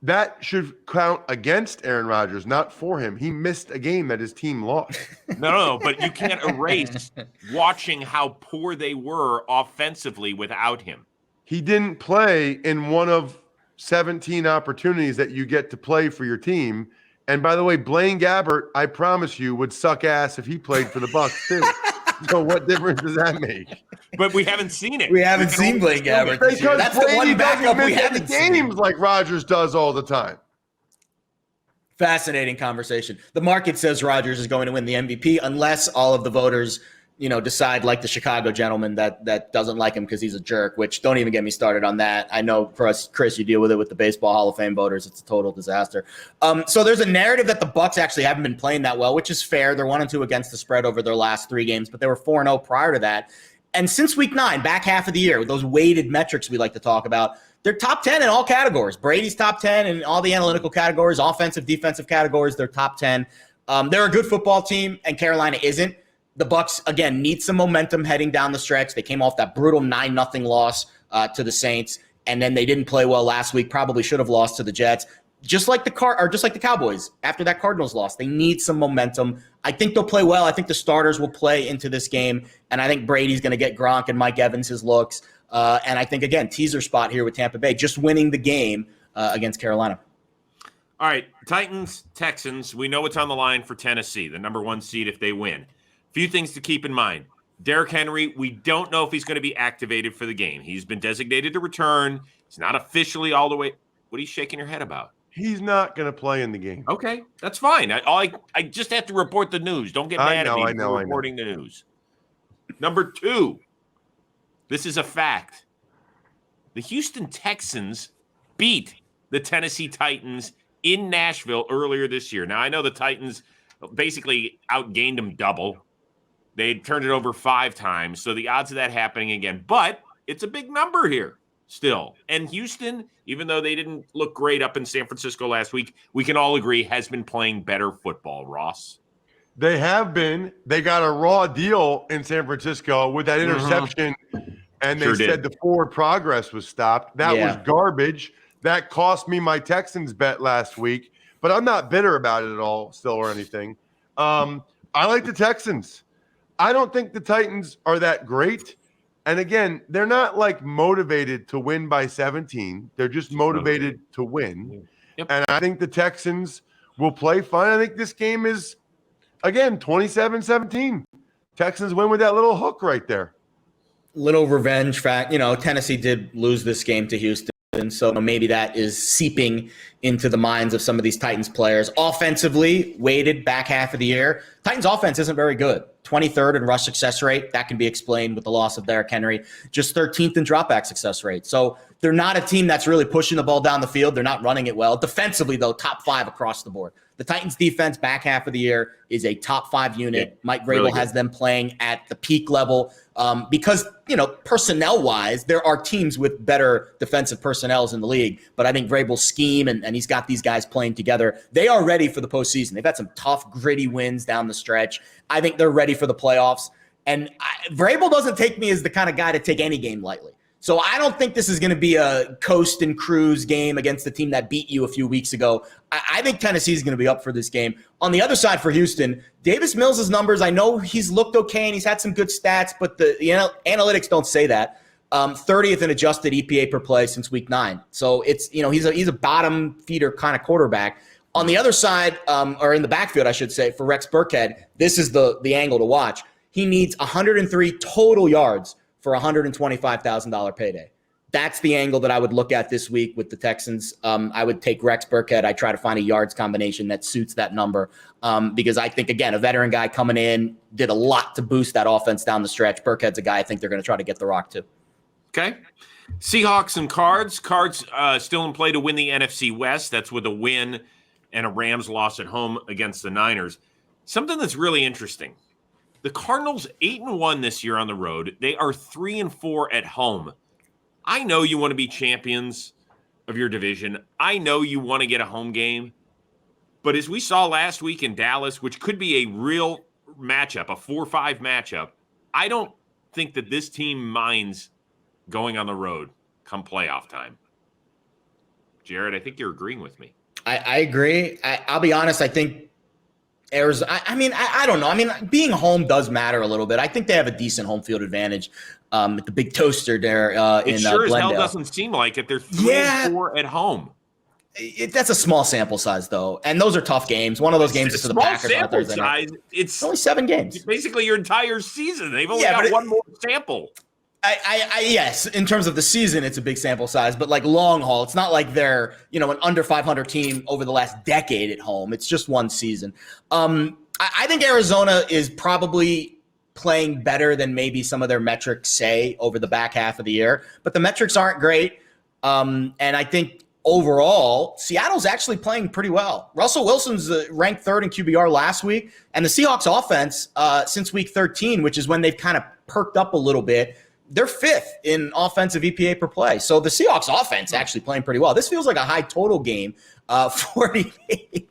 that should count against Aaron Rodgers, not for him. He missed a game that his team lost. No, but you can't erase watching how poor they were offensively without him. He didn't play in one of 17 opportunities that you get to play for your team. And by the way, Blaine Gabbert, I promise you, would suck ass if he played for the Bucs too. So what difference does that make? But we haven't seen it. We haven't seen Blaine Gabbert this year. Because That's the Brady one backup doesn't we miss any haven't seen. games like Rodgers does all the time. Fascinating conversation. The market says Rodgers is going to win the MVP unless all of the voters, decide like the Chicago gentleman that doesn't like him because he's a jerk, which don't even get me started on that. I know, Chris, you deal with it with the Baseball Hall of Fame voters. It's a total disaster. So there's a narrative that the Bucs actually haven't been playing that well, which is fair. They're 1-2 against the spread over their last 3 games, but they were 4-0 prior to that. And since week 9, back half of the year, with those weighted metrics we like to talk about, they're top 10 in all categories. Brady's top 10 in all the analytical categories, offensive, defensive categories. They're top 10. They're a good football team, and Carolina isn't. The Bucs, again, need some momentum heading down the stretch. They came off that brutal 9-0 loss to the Saints, and then they didn't play well last week. Probably should have lost to the Jets. Just like the Cowboys after that Cardinals loss. They need some momentum. I think they'll play well. I think the starters will play into this game, and I think Brady's going to get Gronk and Mike Evans his looks. And I think, again, teaser spot here with Tampa Bay, just winning the game against Carolina. All right, Titans, Texans. We know what's on the line for Tennessee, the number 1 seed if they win. Few things to keep in mind. Derrick Henry, we don't know if he's going to be activated for the game. He's been designated to return. He's not officially all the way. What are you shaking your head about? He's not going to play in the game. Okay, that's fine. I just have to report the news. Don't get mad at me for reporting the news. Number 2, this is a fact. The Houston Texans beat the Tennessee Titans in Nashville earlier this year. Now, I know the Titans basically outgained them double. They turned it over 5 times, so the odds of that happening again. But it's a big number here still. And Houston, even though they didn't look great up in San Francisco last week, we can all agree has been playing better football, Ross. They have been. They got a raw deal in San Francisco with that interception, and they said the forward progress was stopped. That was garbage. That cost me my Texans bet last week, but I'm not bitter about it at all still or anything. I like the Texans. I don't think the Titans are that great. And again, they're not like motivated to win by 17. They're just motivated to win. Yep. And I think the Texans will play fine. I think this game is, again, 27-17. Texans win with that little hook right there. Little revenge fact. Tennessee did lose this game to Houston. And so maybe that is seeping into the minds of some of these Titans players. Offensively, weighted back half of the year. Titans offense isn't very good. 23rd in rush success rate. That can be explained with the loss of Derrick Henry. Just 13th in dropback success rate. So they're not a team that's really pushing the ball down the field. They're not running it well. Defensively, though, top 5 across the board. The Titans defense back half of the year is a top 5 unit. Yeah, Mike Vrabel really has them playing at the peak level because, personnel-wise, there are teams with better defensive personnels in the league. But I think Vrabel's scheme and he's got these guys playing together. They are ready for the postseason. They've had some tough, gritty wins down the stretch. I think they're ready for the playoffs. And Vrabel doesn't take me as the kind of guy to take any game lightly. So I don't think this is going to be a coast and cruise game against the team that beat you a few weeks ago. I think Tennessee is going to be up for this game. On the other side for Houston, Davis Mills' numbers, I know he's looked okay and he's had some good stats, but the analytics don't say that. 30th in adjusted EPA per play since week 9. So it's, he's a bottom feeder kind of quarterback. On the other side, or in the backfield, I should say, for Rex Burkhead, this is the angle to watch. He needs 103 total yards for a $125,000 payday. That's the angle that I would look at this week with the Texans. I would take Rex Burkhead. I try to find a yards combination that suits that number because I think, again, a veteran guy coming in did a lot to boost that offense down the stretch. Burkhead's a guy I think they're going to try to get the rock to. Okay. Seahawks and Cards. Cards still in play to win the NFC West. That's with a win and a Rams loss at home against the Niners. Something that's really interesting. The Cardinals 8-1 this year on the road. They are 3-4 at home. I know you want to be champions of your division. I know you want to get a home game. But as we saw last week in Dallas, which could be a real matchup, a 4-5 matchup, I don't think that this team minds going on the road come playoff time. Jared, I think you're agreeing with me. I agree. I'll be honest. I think Arizona. I don't know. Being home does matter a little bit. I think they have a decent home field advantage at the big toaster there in It sure as hell Glendale. doesn't seem like it. They're 3-4 at home. That's a small sample size, though, and those are tough games. One of those games is for the Packers on Thursday night. It's only 7 games. It's basically your entire season. They've only got one more sample. Yes, in terms of the season, it's a big sample size, but like long haul, it's not like they're an under 500 team over the last decade at home. It's just one season. I think Arizona is probably playing better than maybe some of their metrics say over the back half of the year, but the metrics aren't great. And I think overall, Seattle's actually playing pretty well. Russell Wilson's ranked 3rd in QBR last week, and the Seahawks offense since week 13, which is when they've kind of perked up a little bit, they're 5th in offensive EPA per play. So the Seahawks offense actually playing pretty well. This feels like a high total game. 48.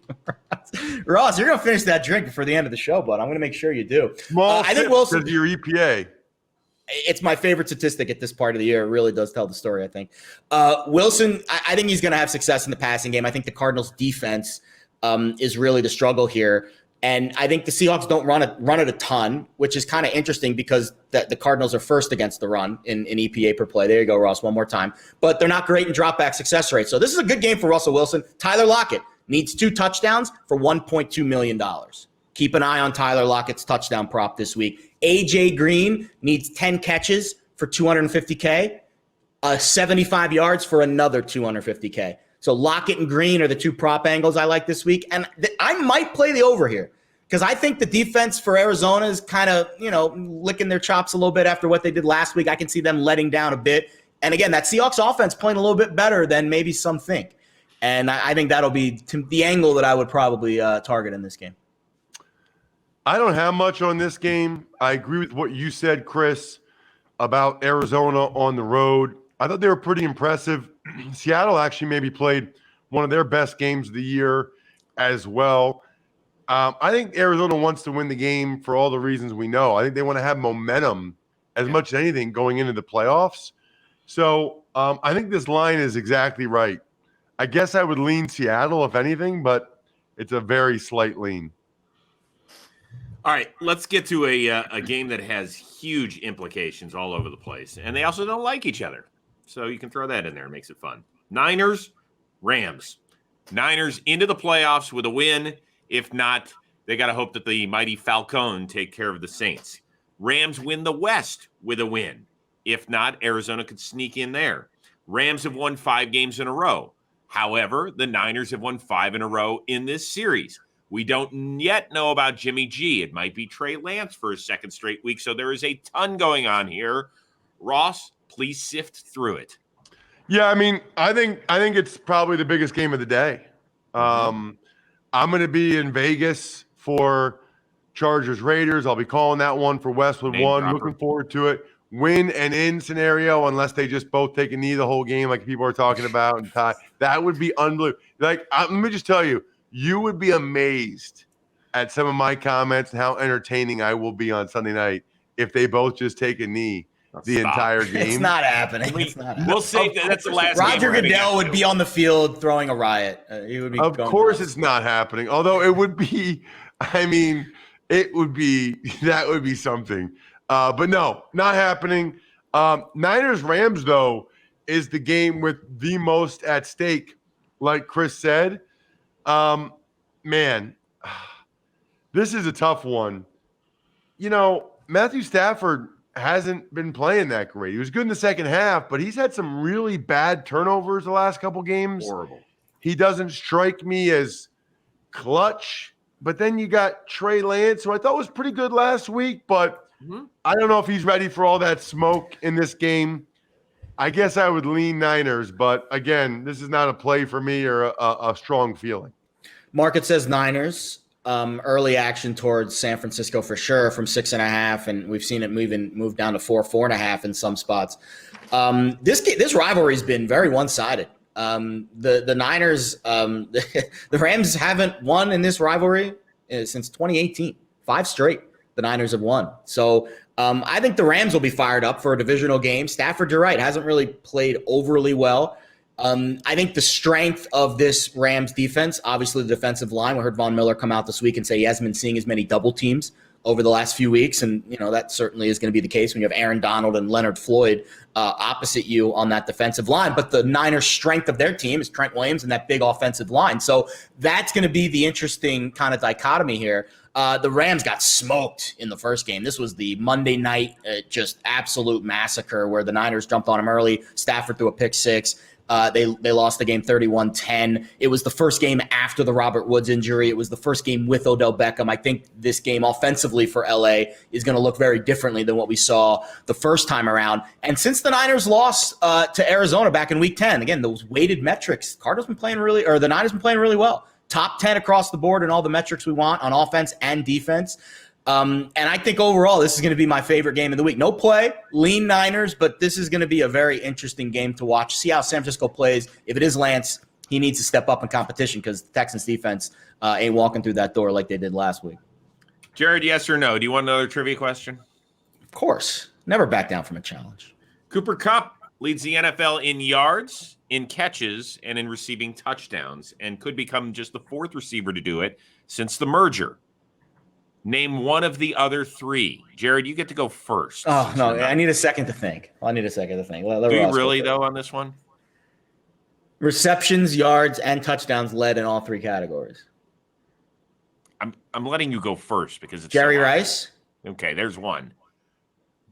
Ross, you're going to finish that drink before the end of the show, bud. I'm going to make sure you do. I think Wilson, your EPA. It's my favorite statistic at this part of the year. It really does tell the story, I think. Wilson, I think he's going to have success in the passing game. I think the Cardinals' defense is really the struggle here. And I think the Seahawks don't run it a ton, which is kind of interesting because the Cardinals are first against the run in EPA per play. There you go, Ross, one more time. But they're not great in drop-back success rate. So this is a good game for Russell Wilson. Tyler Lockett needs 2 touchdowns for $1.2 million. Keep an eye on Tyler Lockett's touchdown prop this week. A.J. Green needs 10 catches for $250K, 75 yards for another $250K. So Lockett and Green are the 2 prop angles I like this week. And I might play the over here because I think the defense for Arizona is kind of, licking their chops a little bit after what they did last week. I can see them letting down a bit. And again, that Seahawks offense playing a little bit better than maybe some think. And I think that'll be the angle that I would probably target in this game. I don't have much on this game. I agree with what you said, Chris, about Arizona on the road. I thought they were pretty impressive. Seattle actually maybe played one of their best games of the year as well. I think Arizona wants to win the game for all the reasons we know. I think they want to have momentum as much as anything going into the playoffs. So I think this line is exactly right. I guess I would lean Seattle, if anything, but it's a very slight lean. All right, let's get to a game that has huge implications all over the place. And they also don't like each other. So you can throw that in there. It makes it fun. Niners, Rams. Niners into the playoffs with a win. If not, they got to hope that the mighty Falcon take care of the Saints. Rams win the West with a win. If not, Arizona could sneak in there. Rams have won 5 games in a row. However, the Niners have won 5 in a row in this series. We don't yet know about Jimmy G. It might be Trey Lance for a second straight week. So there is a ton going on here. Ross, please sift through it. Yeah, I mean, I think it's probably the biggest game of the day. I'm going to be in Vegas for Chargers Raiders. I'll be calling that one for Westwood Name 1. proper. Looking forward to it. Win and in scenario, unless they just both take a knee the whole game, like people are talking about, and tie. That would be unbelievable. Like, let me just tell you, you would be amazed at some of my comments and how entertaining I will be on Sunday night if they both just take a knee the entire game. It's not happening. It's not happening. We'll say that's the last Roger game Goodell would be on the field throwing a riot. He would be. Of course, it's not happening. Although it would be, it would be, that would be something. But no, not happening. Niners Rams, though, is the game with the most at stake, like Chris said. Man, this is a tough one. Matthew Stafford hasn't been playing that great. He was good in the second half, but he's had some really bad turnovers the last couple games. Horrible. He doesn't strike me as clutch. But then you got Trey Lance, who I thought was pretty good last week, but I don't know if he's ready for all that smoke in this game. I guess I would lean Niners, but again, this is not a play for me or a strong feeling. Market says Niners. Early action towards San Francisco for sure from 6.5, and we've seen it move down to 4.5 in some spots. This rivalry's been very one-sided. The Niners, the Rams haven't won in this rivalry since 2018. 5 straight the Niners have won. So I think the Rams will be fired up for a divisional game. Stafford, you're right, hasn't really played overly well. I think the strength of this Rams defense, obviously the defensive line. We heard Von Miller come out this week and say he hasn't been seeing as many double teams over the last few weeks. And, that certainly is going to be the case when you have Aaron Donald and Leonard Floyd opposite you on that defensive line. But the Niners' strength of their team is Trent Williams and that big offensive line. So that's going to be the interesting kind of dichotomy here. The Rams got smoked in the first game. This was the Monday night just absolute massacre where the Niners jumped on them early. Stafford threw a pick six. They lost the game 31-10. It was the first game after the Robert Woods injury. It was the first game with Odell Beckham. I think this game offensively for LA is going to look very differently than what we saw the first time around. And since the Niners lost to Arizona back in Week 10, again, those weighted metrics, the Niners been playing really well. Top 10 across the board in all the metrics we want on offense and defense. And I think overall, this is going to be my favorite game of the week. No play, lean Niners, but this is going to be a very interesting game to watch. See how San Francisco plays. If it is Lance, he needs to step up in competition because the Texans defense ain't walking through that door like they did last week. Jared, yes or no? Do you want another trivia question? Of course. Never back down from a challenge. Cooper Kupp leads the NFL in yards, in catches, and in receiving touchdowns, and could become just the fourth receiver to do it since the merger. Name one of the other three. Jared, you get to go first. Oh, no, I need a second to think. Do you really, though, on this one? Receptions, yards, and touchdowns led in all three categories. I'm letting you go first because it's Jerry Rice. Okay, there's one.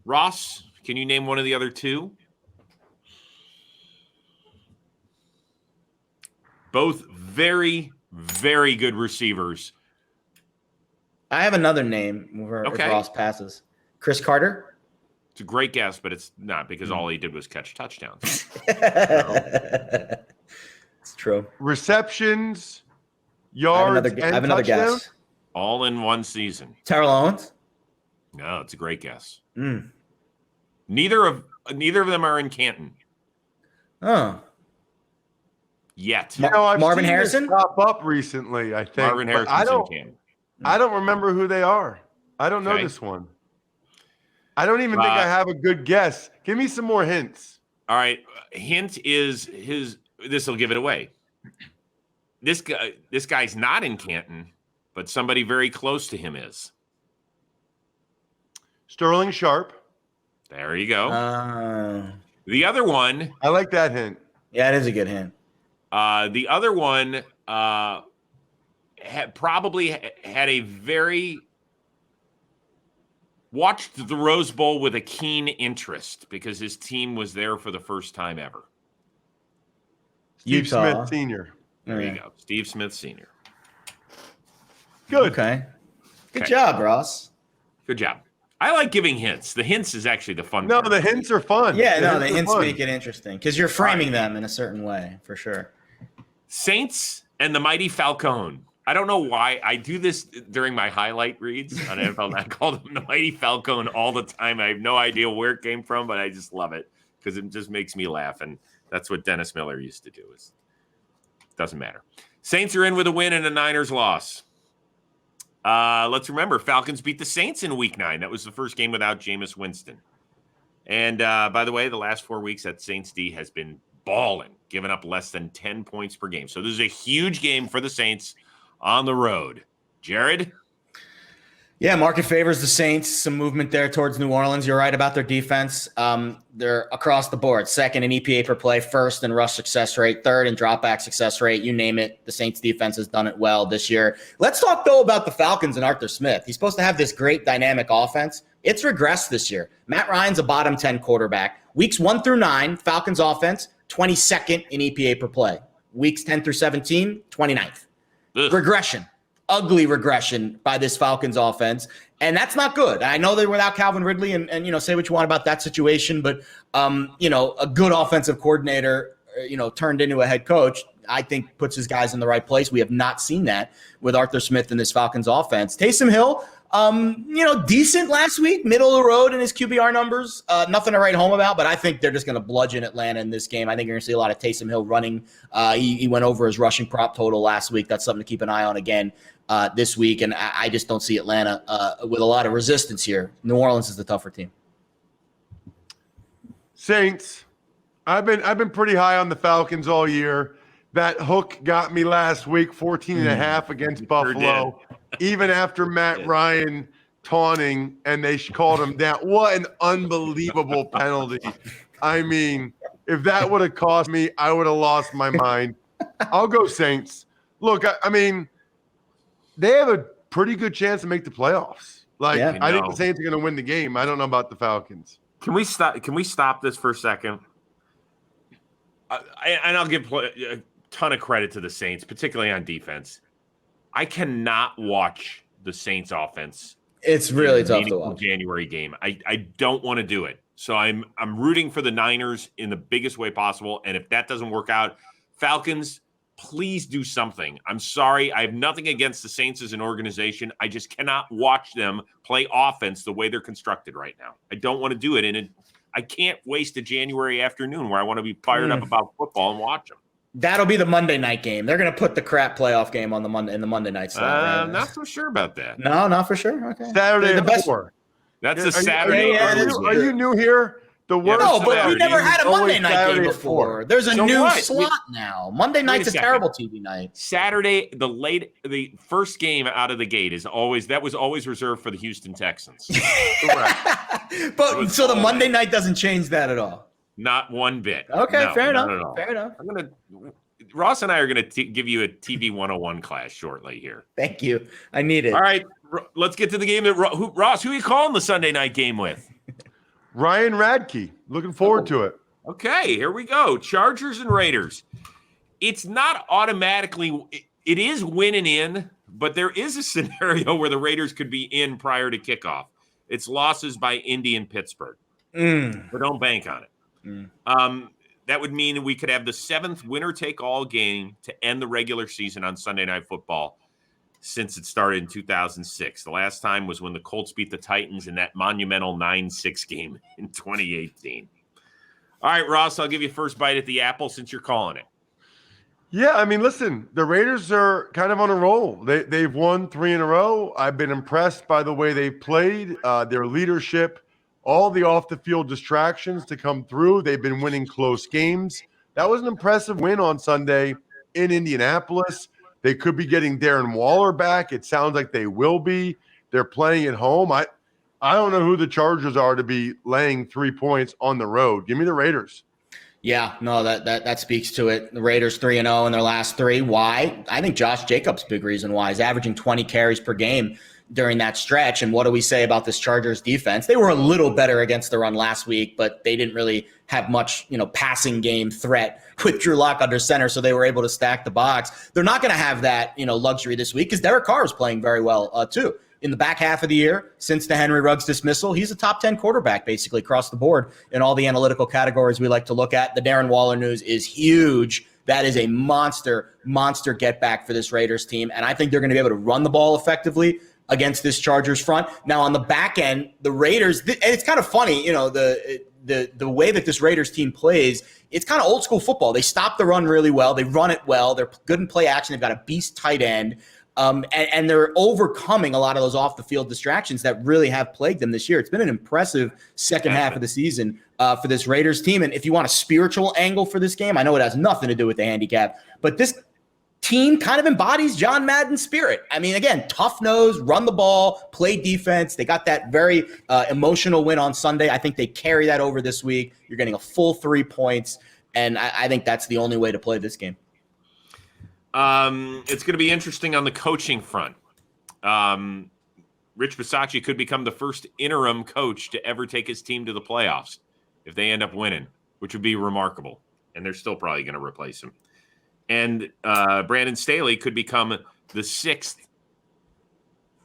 Ross, can you name one of the other two? Both very, very good receivers. I have another name where Ross passes. Chris Carter. It's a great guess, but it's not because all he did was catch touchdowns. It's true. Receptions, yards, and I have another touchdowns? guess. All in one season. Terrell Owens. No, it's a great guess. Mm. Neither of them are in Canton. Oh. Yet. I've Marvin seen Harrison this pop up recently. I think Marvin Harrison's in Canton. I don't remember who they are. I don't know this one. I don't even think I have a good guess. Give me some more hints. All right. Hint is this will give it away. This guy's not in Canton, but somebody very close to him is. Sterling Sharp. There you go. The other one. I like that hint. Yeah, it is a good hint. The other one probably had a very watched the Rose Bowl with a keen interest because his team was there for the first time ever. Steve Utah. Smith Sr. There you go. Steve Smith Sr. Good. Okay. Good job, Ross. Good job. I like giving hints. The hints is actually the fun No, part. the hints are fun. Yeah, the hints make it interesting because you're framing them in a certain way, for sure. Saints and the mighty Falcon. I don't know why I do this during my highlight reads on NFL. I call them the mighty Falcon all the time. I have no idea where it came from, but I just love it because it just makes me laugh. And that's what Dennis Miller used to do. Doesn't matter. Saints are in with a win and a Niners loss. Let's remember, Falcons beat the Saints in Week 9. That was the first game without Jameis Winston. And by the way, the last 4 weeks, that Saints D has been balling, giving up less than 10 points per game. So this is a huge game for the Saints on the road. Jared? Yeah, market favors the Saints. Some movement there towards New Orleans. You're right about their defense. They're across the board. Second in EPA per play, first in rush success rate, third in dropback success rate. You name it. The Saints defense has done it well this year. Let's talk, though, about the Falcons and Arthur Smith. He's supposed to have this great dynamic offense. It's regressed this year. Matt Ryan's a bottom 10 quarterback. Weeks 1 through 9, Falcons offense, 22nd in EPA per play. Weeks 10 through 17, 29th. Ugh. Regression. Ugly regression by this Falcons offense. And that's not good. I know they're without Calvin Ridley and say what you want about that situation, but, a good offensive coordinator, turned into a head coach, I think puts his guys in the right place. We have not seen that with Arthur Smith and this Falcons offense. Taysom Hill, decent last week, middle of the road in his QBR numbers. Nothing to write home about, but I think they're just going to bludgeon Atlanta in this game. I think you're going to see a lot of Taysom Hill running. He went over his rushing prop total last week. That's something to keep an eye on again this week. And I just don't see Atlanta with a lot of resistance here. New Orleans is the tougher team. Saints. I've been pretty high on the Falcons all year. That hook got me last week, 14.5 against Buffalo. Even after Matt Ryan taunting, and they called him down. What an unbelievable penalty. I mean, if that would have cost me, I would have lost my mind. I'll go Saints. Look, I mean, they have a pretty good chance to make the playoffs. Like, Yeah. I think the Saints are going to win the game. I don't know about the Falcons. Can we stop this for a second? And I'll give a ton of credit to the Saints, particularly on defense. I cannot watch the Saints offense. It's really tough to watch. January game. I don't want to do it. So I'm rooting for the Niners in the biggest way possible. And if that doesn't work out, Falcons, please do something. I'm sorry. I have nothing against the Saints as an organization. I just cannot watch them play offense the way they're constructed right now. I don't want to do it. And I can't waste a January afternoon where I want to be fired up about football and watch them. That'll be the Monday night game. They're going to put the crap playoff game on the Monday night slot. I'm not so sure about that. No, not for sure. Okay. Saturday the best 4. That's a Saturday. Are you new here? The worst. No, but we Saturday. never had a Monday night Saturday game at 4. before. There's a So new what? slot now. Monday night's a second. terrible TV night. Saturday, the first game out of the gate was always reserved for the Houston Texans. But so the Monday night doesn't change that at all. Not one bit. Okay, No, fair not enough. at all. Fair enough. Ross and I are gonna give you a TV 101 class shortly here. Thank you. I need it. All right, let's get to the game. Ross, who are you calling the Sunday night game with? Ryan Radke. Looking forward to it. Okay, here we go. Chargers and Raiders. It's not automatically. It is winning in, but there is a scenario where the Raiders could be in prior to kickoff. It's losses by Indy and Pittsburgh. But don't bank on it. That would mean we could have the 7th winner-take-all game to end the regular season on Sunday Night Football since it started in 2006. The last time was when the Colts beat the Titans in that monumental 9-6 game in 2018. All right, Ross, I'll give you first bite at the apple since you're calling it. Yeah, I mean, listen, the Raiders are kind of on a roll. They've won 3 in a row. I've been impressed by the way they played, their leadership, all the off-the-field distractions to come through. They've been winning close games. That was an impressive win on Sunday in Indianapolis. They could be getting Darren Waller back. It sounds like they will be. They're playing at home. I don't know who the Chargers are to be laying 3 points on the road. Give me the Raiders. Yeah, no, that speaks to it. The Raiders 3-0 in their last 3. Why? I think Josh Jacobs' big reason why. He's averaging 20 carries per game during that stretch. And what do we say about this Chargers defense? They were a little better against the run last week, but they didn't really have much, passing game threat with Drew Lock under center, so they were able to stack the box. They're not going to have that, luxury this week because Derek Carr is playing very well, too. In the back half of the year, since the Henry Ruggs dismissal, he's a top 10 quarterback basically across the board in all the analytical categories we like to look at. The Darren Waller news is huge. That is a monster get back for this Raiders team, and I think they're going to be able to run the ball effectively against this Chargers front. Now on the back end, the Raiders, and it's kind of funny, the way that this Raiders team plays, it's kind of old school football. They stop the run really well. They run it well. They're good in play action. They've got a beast tight end. And they're overcoming a lot of those off the field distractions that really have plagued them this year. It's been an impressive second half of the season for this Raiders team. And if you want a spiritual angle for this game, I know it has nothing to do with the handicap, but this team kind of embodies John Madden's spirit. I mean, again, tough nose, run the ball, play defense. They got that very emotional win on Sunday. I think they carry that over this week. You're getting a full 3 points. And I think that's the only way to play this game. It's going to be interesting on the coaching front. Rich Bisaccia could become the first interim coach to ever take his team to the playoffs if they end up winning, which would be remarkable. And they're still probably going to replace him. And Brandon Staley could become the 6th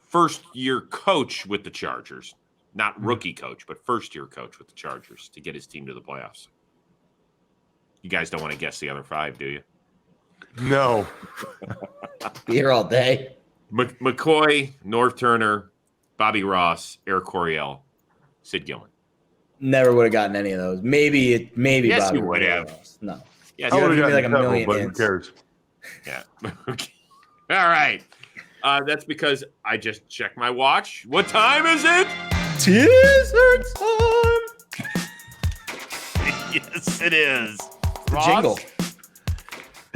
first-year coach with the Chargers. Not rookie coach, but first-year coach with the Chargers to get his team to the playoffs. You guys don't want to guess the other 5, do you? No. Be here all day. McCoy, North Turner, Bobby Ross, Eric Coryell, Sid Gilman. Never would have gotten any of those. Maybe Yes, Bobby you would have. Ross. No. Yes, I would have give me gotten like a several, million but who hints. cares? Yeah. Okay. All right. That's because I just checked my watch. What time is it? Teaser time. Yes, it is. Ross? Jingle.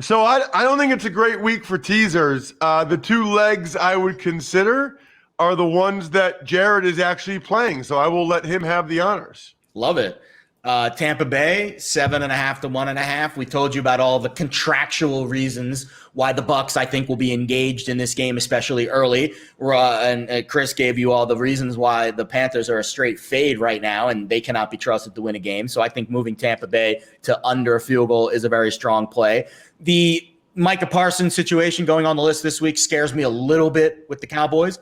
So I don't think it's a great week for teasers. The 2 legs I would consider are the ones that Jared is actually playing. So I will let him have the honors. Love it. Tampa Bay, 7.5 to 1.5. We told you about all the contractual reasons why the Bucs, I think, will be engaged in this game, especially early. And Chris gave you all the reasons why the Panthers are a straight fade right now, and they cannot be trusted to win a game. So I think moving Tampa Bay to under a field goal is a very strong play. The Micah Parsons situation going on the list this week scares me a little bit with the Cowboys.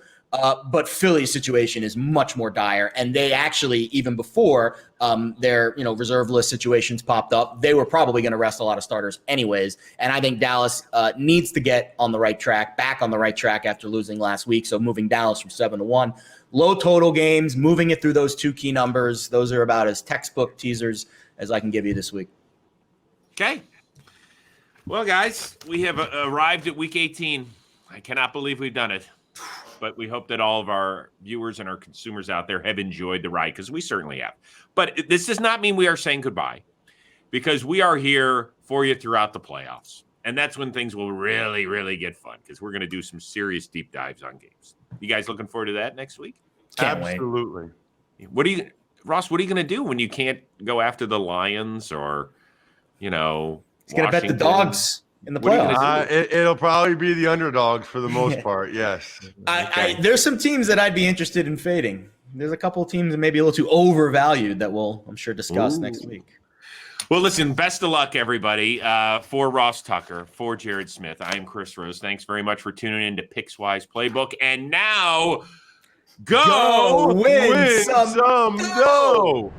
But Philly's situation is much more dire, and they actually, even before their reserve list situations popped up, they were probably going to rest a lot of starters anyways. And I think Dallas needs to get on the right track, back on the right track after losing last week. So moving Dallas from 7 to 1, low total games, moving it through those two key numbers. Those are about as textbook teasers as I can give you this week. Okay. Well, guys, we have arrived at week 18. I cannot believe we've done it. But we hope that all of our viewers and our consumers out there have enjoyed the ride, because we certainly have. But this does not mean we are saying goodbye, because we are here for you throughout the playoffs. And that's when things will really, really get fun, because we're going to do some serious deep dives on games. You guys looking forward to that next week? Absolutely. Ross, what are you going to do when you can't go after the Lions or, He's going to bet the dogs in the playoffs. It'll probably be the underdogs for the most part. Yes. There's some teams that I'd be interested in fading. There's a couple of teams that may be a little too overvalued that we'll, I'm sure, discuss next week. Well, listen, best of luck, everybody. For Ross Tucker, for Jared Smith, I am Chris Rose. Thanks very much for tuning in to Pickswise Playbook. And now, go win some dough.